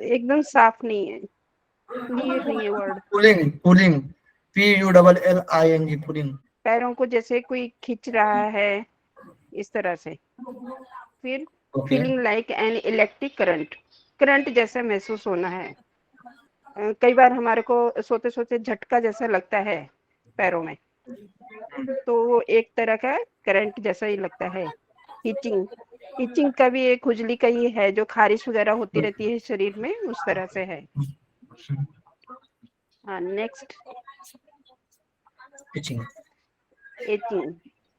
एकदम साफ नहीं है, क्लियर नहीं है word. Pulling, pulling, PULLING, pulling. पैरों को जैसे कोई खींच रहा है, इस तरह से। फिर okay. Feeling like an electric current, current जैसा महसूस होना है। कई बार हमारे को सोते सोते झटका जैसा लगता है पैरों में, तो वो एक तरह का करंट जैसा ही लगता है। इचिंग, इचिंग का भी एक खुजली का ही है, जो खारिश वगैरह होती रहती है शरीर में, उस तरह से है। हाँ, नेक्स्ट इचिंग। एचिंग,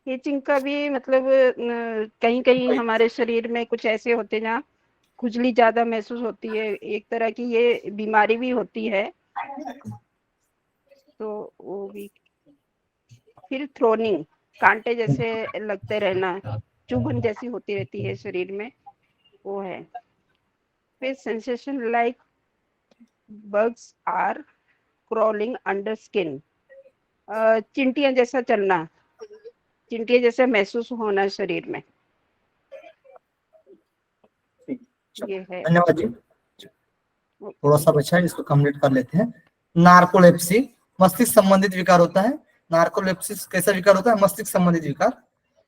एचिंग का भी मतलब कहीं कहीं हमारे शरीर में कुछ ऐसे होते हैं जहाँ खुजली ज्यादा महसूस होती है, एक तरह की ये बीमारी भी होती है, तो वो भी। फिर थ्रोनिंग, कांटे जैसे लगते रहना, चुभन जैसी होती रहती है शरीर में, वो है। फिर sensation like bugs are crawling under skin, चिंटियां जैसा चलना, चिंटियां जैसा महसूस होना शरीर में, ये है। धन्यवाद जी। थोड़ा सा बचा है, इसको कंप्लीट कर लेते हैं। नार्कोलेप्सी, मस्तिष्क संबंधित विकार होता है। नार्कोलेप्सिस कैसा विकार होता है? मस्तिष्क संबंधित विकार।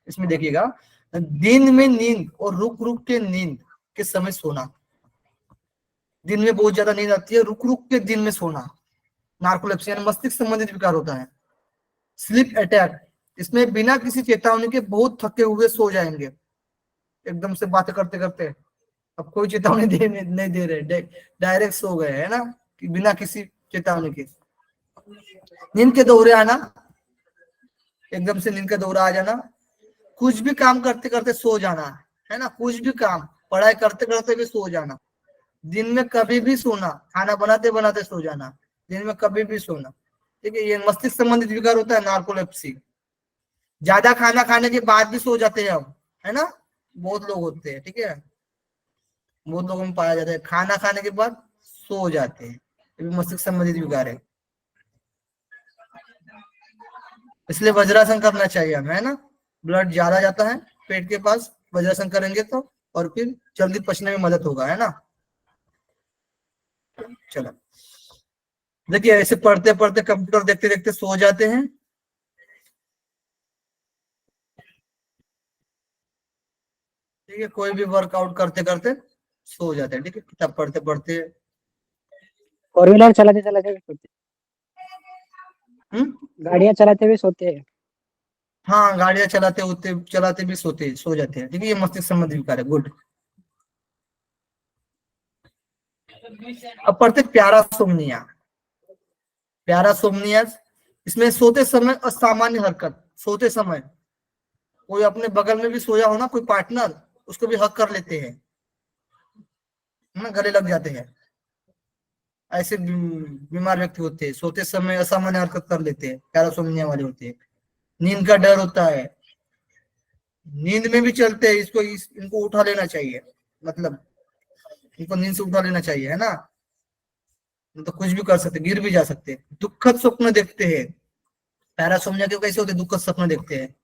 इसमें देखिएगा, दिन में नींद और रुक रुक के नींद के समय सोना। दिन में बहुत ज्यादा नींद आती है, रुक रुक के दिन में सोना, नार्कोलेप्सी यानी मस्तिष्क संबंधित विकार होता है। स्लीप अटैक, इसमें बिना किसी चेतावनी के बहुत थके हुए सो जाएंगे, एकदम से बातें करते करते, अब कोई चेतावनी नहीं दे रहे, डायरेक्ट सो गए, है ना, कि बिना किसी चेतावनी के। नींद के दौरे आना, एकदम से नींद का दौरा आ जाना। कुछ भी काम करते करते सो जाना, है ना, कुछ भी काम, पढ़ाई करते करते भी सो जाना। दिन में कभी भी सोना, खाना बनाते बनाते सो जाना, दिन में कभी भी सोना। ठीक है, ये मस्तिष्क संबंधित विकार होता है नार्कोलेप्सी। ज्यादा खाना खाने के बाद भी सो जाते हैं अब, है ना, बहुत लोग होते हैं। ठीक है, बहुत लोगों में पाया जाता है, खाना खाने के बाद सो जाते हैं, ये भी मस्तिष्क संबंधित विकार है। इसलिए वज्रासन करना चाहिए हमें, है ना, ब्लड ज्यादा जाता है पेट के पास, वज्रासन करेंगे तो, और फिर जल्दी पचने में मदद होगा, है ना। चलो देखिए, ऐसे पढ़ते पढ़ते, कंप्यूटर देखते देखते सो जाते हैं। ठीक है, कोई भी वर्कआउट करते करते सो जाते हैं। ठीक है, किताब पढ़ते पढ़ते। फोर व्हीलर चलाते चलाते भी सोते गाड़ियां चलाते हुए सोते हैं। हाँ, गाड़ियां चलाते भी सो जाते हैं। ठीक है, ये मस्तिष्क संबंधी विकार है। गुड। अब पढ़ते प्यारासोमनिया। प्यारासोमनिया, इसमें सोते समय असामान्य हरकत, सोते समय कोई अपने बगल में भी सोया हो ना, कोई पार्टनर, उसको भी हक कर लेते हैं ना, गले लग जाते हैं। ऐसे बीमार व्यक्ति होते हैं, सोते समय असामान्य हरकत कर लेते हैं, पैरासोमनिया वाले होते हैं। नींद का डर होता है, नींद में भी चलते हैं, इनको उठा लेना चाहिए, मतलब इनको नींद से उठा लेना चाहिए, है ना, तो कुछ भी कर सकते, गिर भी जा सकते हैं। दुखद स्वप्न देखते हैं, पैरासोमनिया के कैसे होते हैं, दुखद स्वप्न देखते हैं।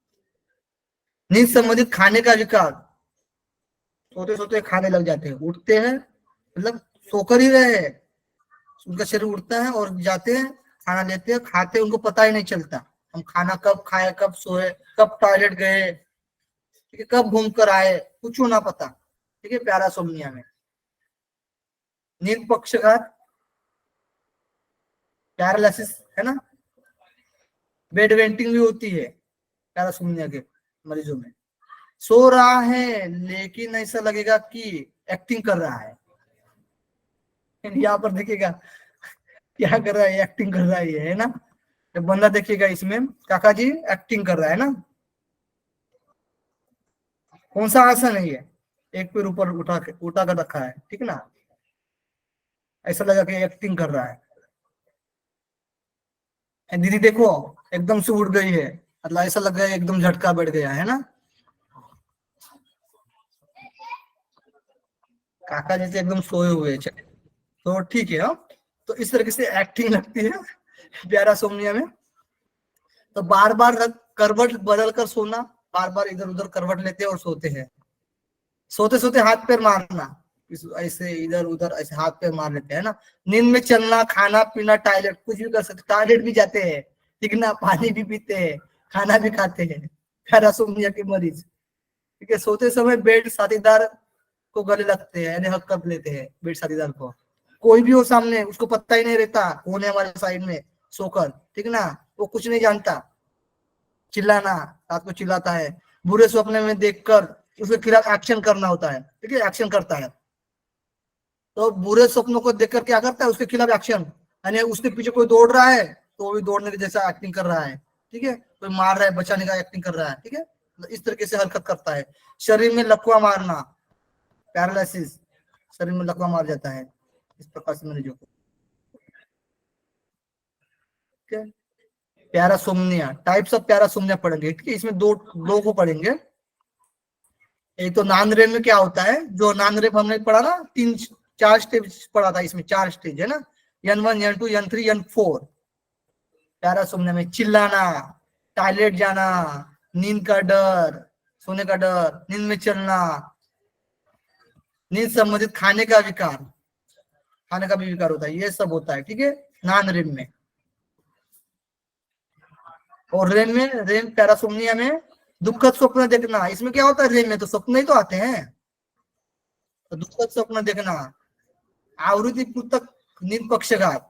नींद संबंधित खाने का विकार, सोते सोते खाने लग जाते हैं, उठते हैं, मतलब सोकर ही रहे हैं, उनका शरीर उठता है और जाते हैं, खाना लेते हैं, खाते हैं, उनको पता ही नहीं चलता हम खाना कब खाए, कब सोए, कब टॉयलेट गए, ठीक है, कब घूम कर आए, कुछ ना पता। ठीक है, पैरासोमनिया में। नींद पक्षघात, पैरालिसिस, है ना। बेड वेंटिंग भी होती है पैरासोमनिया के मरीजों में। सो रहा है लेकिन ऐसा लगेगा कि एक्टिंग कर रहा है। यहाँ पर देखिएगा क्या कर रहा है, एक्टिंग कर रहा है ये, है ना। जब बंदा देखिएगा इसमें काका जी एक्टिंग कर रहा है ना। कौन सा आसन है ये, एक पैर ऊपर उठा कर रखा है, ठीक ना। ऐसा लगा कि एक्टिंग कर रहा है। दीदी देखो एकदम से उठ गई है, मतलब ऐसा लग रहा है एकदम झटका बैठ गया है ना। काका जैसे एकदम सोए हुए हैं, तो ठीक है। हाँ, तो इस तरीके से एक्टिंग लगती है पैरासोमनिया में। तो बार बार करवट बदल कर सोना, बार बार इधर उधर करवट लेते हैं और सोते हैं। सोते सोते हाथ पैर मारना, ऐसे इधर उधर ऐसे हाथ पैर मार लेते हैं ना। नींद में चलना, खाना पीना, टॉयलेट कुछ भी कर सकते, टॉयलेट भी जाते हैं, ठीक ना, पानी भी पीते हैं, खाना भी खाते हैं पैरासोमनिया के मरीज, ठीक है। सोते समय बेड साथीदार को गले लगते हैं, यानी हक कर लेते हैं बेड साथीदार को। कोई भी हो सामने उसको पता ही नहीं रहता कौन है हमारे साइड में सोकर, ठीक ना, वो कुछ नहीं जानता। चिल्लाना, रात को चिल्लाता है। बुरे सपने में देखकर उसके खिलाफ एक्शन करना होता है, ठीक है, एक्शन करता है। तो बुरे सपनों को देखकर क्या करता है, उसके खिलाफ एक्शन, यानी उसके पीछे कोई दौड़ रहा है तो वो भी दौड़ने के जैसा एक्टिंग कर रहा है, ठीक है। कोई मार रहा है, बचाने का एक्टिंग कर रहा है, ठीक है। इस तरीके से हरकत करता है। शरीर में लकवा मारना, पैरालिसिस, शरीर में लकवा मार जाता है इस प्रकार से मरीजों को, ठीक है। पैरासोमनिया, टाइप्स ऑफ पैरासोमनिया पढ़ेंगे, ठीक है। इसमें दो को पढ़ेंगे। एक तो नॉन रेम में क्या होता है, जो नॉन रेम हमने पढ़ा ना, 4 स्टेज पढ़ा था, इसमें 4 स्टेज है ना, N1 N2 N3 N4। Parasomnia में चिल्लाना, टॉयलेट जाना, नींद का डर, सोने का डर, नींद में चलना, नींद संबंधित खाने का विकार, खाने का भी विकार होता है, ये सब होता है, ठीक है, नॉन रेम में। और रेम पैरासोमनिया में दुखद स्वप्न देखना। इसमें क्या होता है, रेम में तो स्वप्न ही तो आते हैं, तो दुखद स्वप्न देखना, आवृत्ति पूर्वक नींद पक्षघात,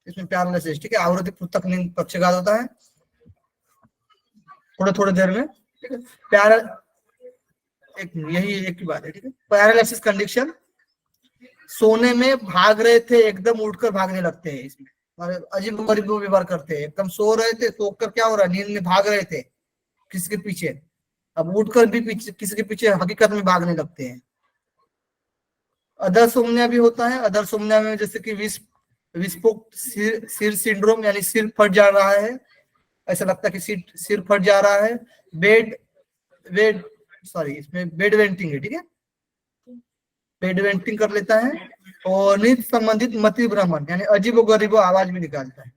इसमें पैरालिसिस, ठीक है, आवृत्ति पूर्वक नींद पक्षघात होता है थोड़े थोड़े देर में, ठीक है। यही एक ही बात है, ठीक है। पैरालिसिस कंडीशन, सोने में भाग रहे थे एकदम उठकर भागने लगते हैं, इसमें अजीब गरीब व्यवहार करते हैं। एकदम सो रहे थे, सोकर क्या हो रहा है, नींद में भाग रहे थे किसी के पीछे, अब उठकर भी किसी के पीछे हकीकत में भागने लगते हैं। अदर सोमनिया भी होता है। अदर सोमनिया में जैसे कि विस्फोट सिर सिंड्रोम, यानी सिर फट जा रहा है, ऐसा लगता है कि सिर फट जा रहा है। इसमें बेड वेंटिंग है, ठीक है, बेड वेंटिंग कर लेता है। और नींद संबंधित मति भ्रमण, यानी अजीबो गरीबो आवाज भी निकालता है।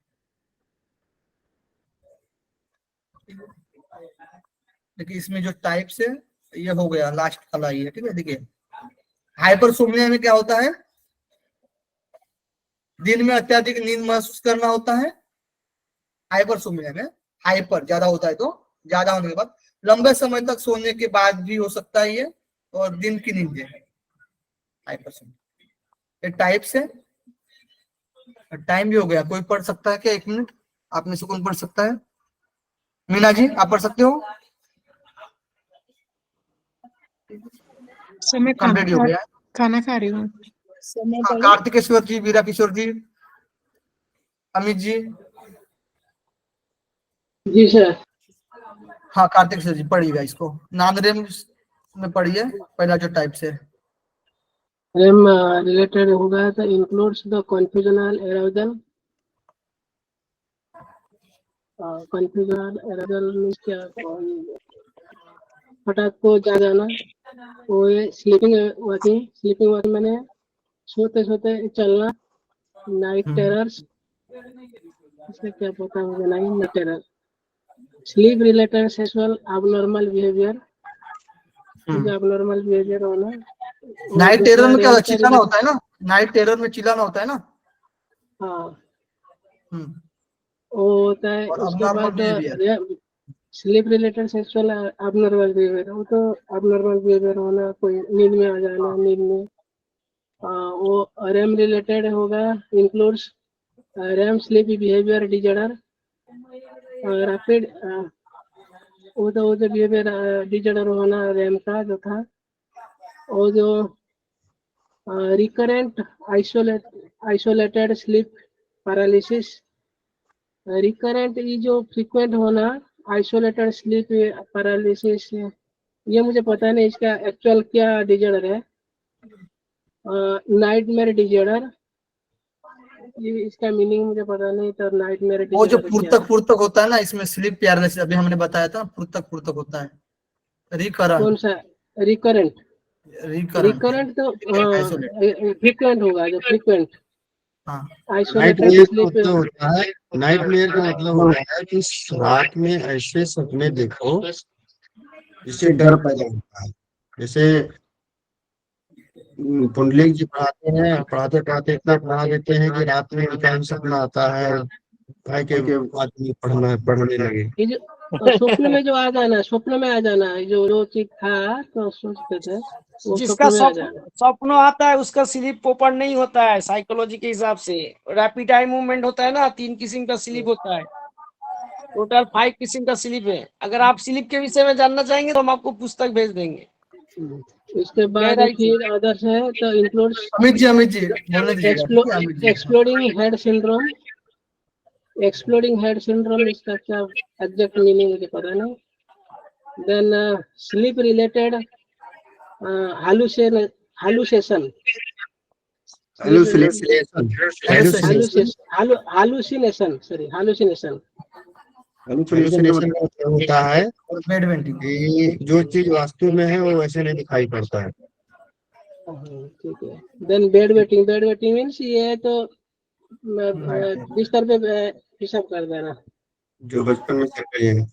देखिए इसमें जो टाइप्स है, ये हो गया लास्ट वाला ही है, ठीक है। देखिए हाइपरसोमनिया में क्या होता है, दिन में अत्यधिक नींद महसूस करना होता है। हाइपरसोमनिया में हाइपर ज्यादा होता है, तो ज्यादा होने के बाद लंबे समय तक सोने के बाद भी हो सकता है ये, और दिन की नींद है हाइपरसोमनिया। ये टाइप्स है। टाइम भी हो गया, कोई पढ़ सकता है क्या, 1 मिनट, आप में से कौन पढ़ सकता है? मीना जी आप पढ़ सकते हो? समय कंप्लीट हो गया। खाना खा रही हूँ। हाँ, कार्तिकेश्वर जी, वीरा किशोर जी, अमित जी। जी सर। हाँ कार्तिकेश्वर जी पढ़िएगा इसको, नॉन रेम में पढ़िए पहला जो टाइप से। रेम रिलेटेड होगा तो includes the confusional arousal. Confusional arousal means क्या, हठात को जा जाना, वो स्लीपिंग वॉकिंग मैंने सोते सोते चलना। नाइट टेरर्स, इसका क्या पता होगा, night terror. Sleep related sexual abnormal behaviour, abnormal behaviour होना। नाइट टेरर में क्या चिल्लाना होता है ना, नाइट टेरर में चिल्लाना होता है ना। हाँ वो होता है। उसके बाद sleep related sexual abnormal behaviour, वो तो अबनॉर्मल बिहेवियर होना, कोई नींद में आ जाना, नींद में। वो रेम रिलेटेड होगा, includes REM sleep behaviour disorder, rapid वो तो बिहेवियर डिजॉर्डर होना रैम का जो था, और जो recurrent isolated sleep paralysis, recurrent ये जो फ्रीक्वेंट होना आइसोलेटेड स्लीप पैरालिसिस, ये मुझे पता नहीं इसका एक्चुअल क्या डिजॉर्डर है। नाइटमेयर डिजॉर्डर, ये इसका मीनिंग मुझे पता नहीं, तो नाइटमेयर वो जो डिजॉर्डर पूर्तक होता है ना, इसमें स्लीप पैरालिसिस अभी हमने बताया था, पूर्तक होता है। कौन सा रिकरेंट? रिकरेंट तो फ्रीक्वेंट होगा, जो फ्रीक्वेंट हाँ। आइसोलेटेड स्लीप होता है। नाइटमेयर का मतलब होता है कि रात में ऐसे सपने देखो जिससे डर पैदा होता है। जैसे पुंडलिक जी पढ़ाते पढ़ाते इतना पढ़ा देते हैं कि रात में उनका सपना आता है के आदमी पढ़ने लगे। ये जो स्वप्न में जो आ जाना, स्वप्न में आ जाना, जो चीज था तो सोचते थे वो जिसका स्वप्न में आ जाना। स्वप्न आता है उसका स्लीप ओपन नहीं होता है साइकोलॉजी के हिसाब से। रैपिड आई मूवमेंट होता है ना, 3 किस्म का स्लीप होता है, टोटल 5 किस्म का स्लीप है। अगर आप स्लीप के विषय में जानना चाहेंगे तो हम आपको पुस्तक भेज देंगे। इसके बाद फिर अदर्स है तो इंक्लूड्स अमित जी बोलने दीजिएगा। Exploding head syndrome, exploding head syndrome इसका क्या एग्जैक्ट मीनिंग मुझे पता नहीं। Then sleep related hallucination, hallucination hallucination का मतलब होता है कि जो चीज वास्तव में है वो वैसे नहीं दिखाई पड़ता है। ठीक है। देन बेड वेटिंग मीन्स ये तो बिस्तर पे हिसाब कर देना, जो बचपन में कर रहे हैं।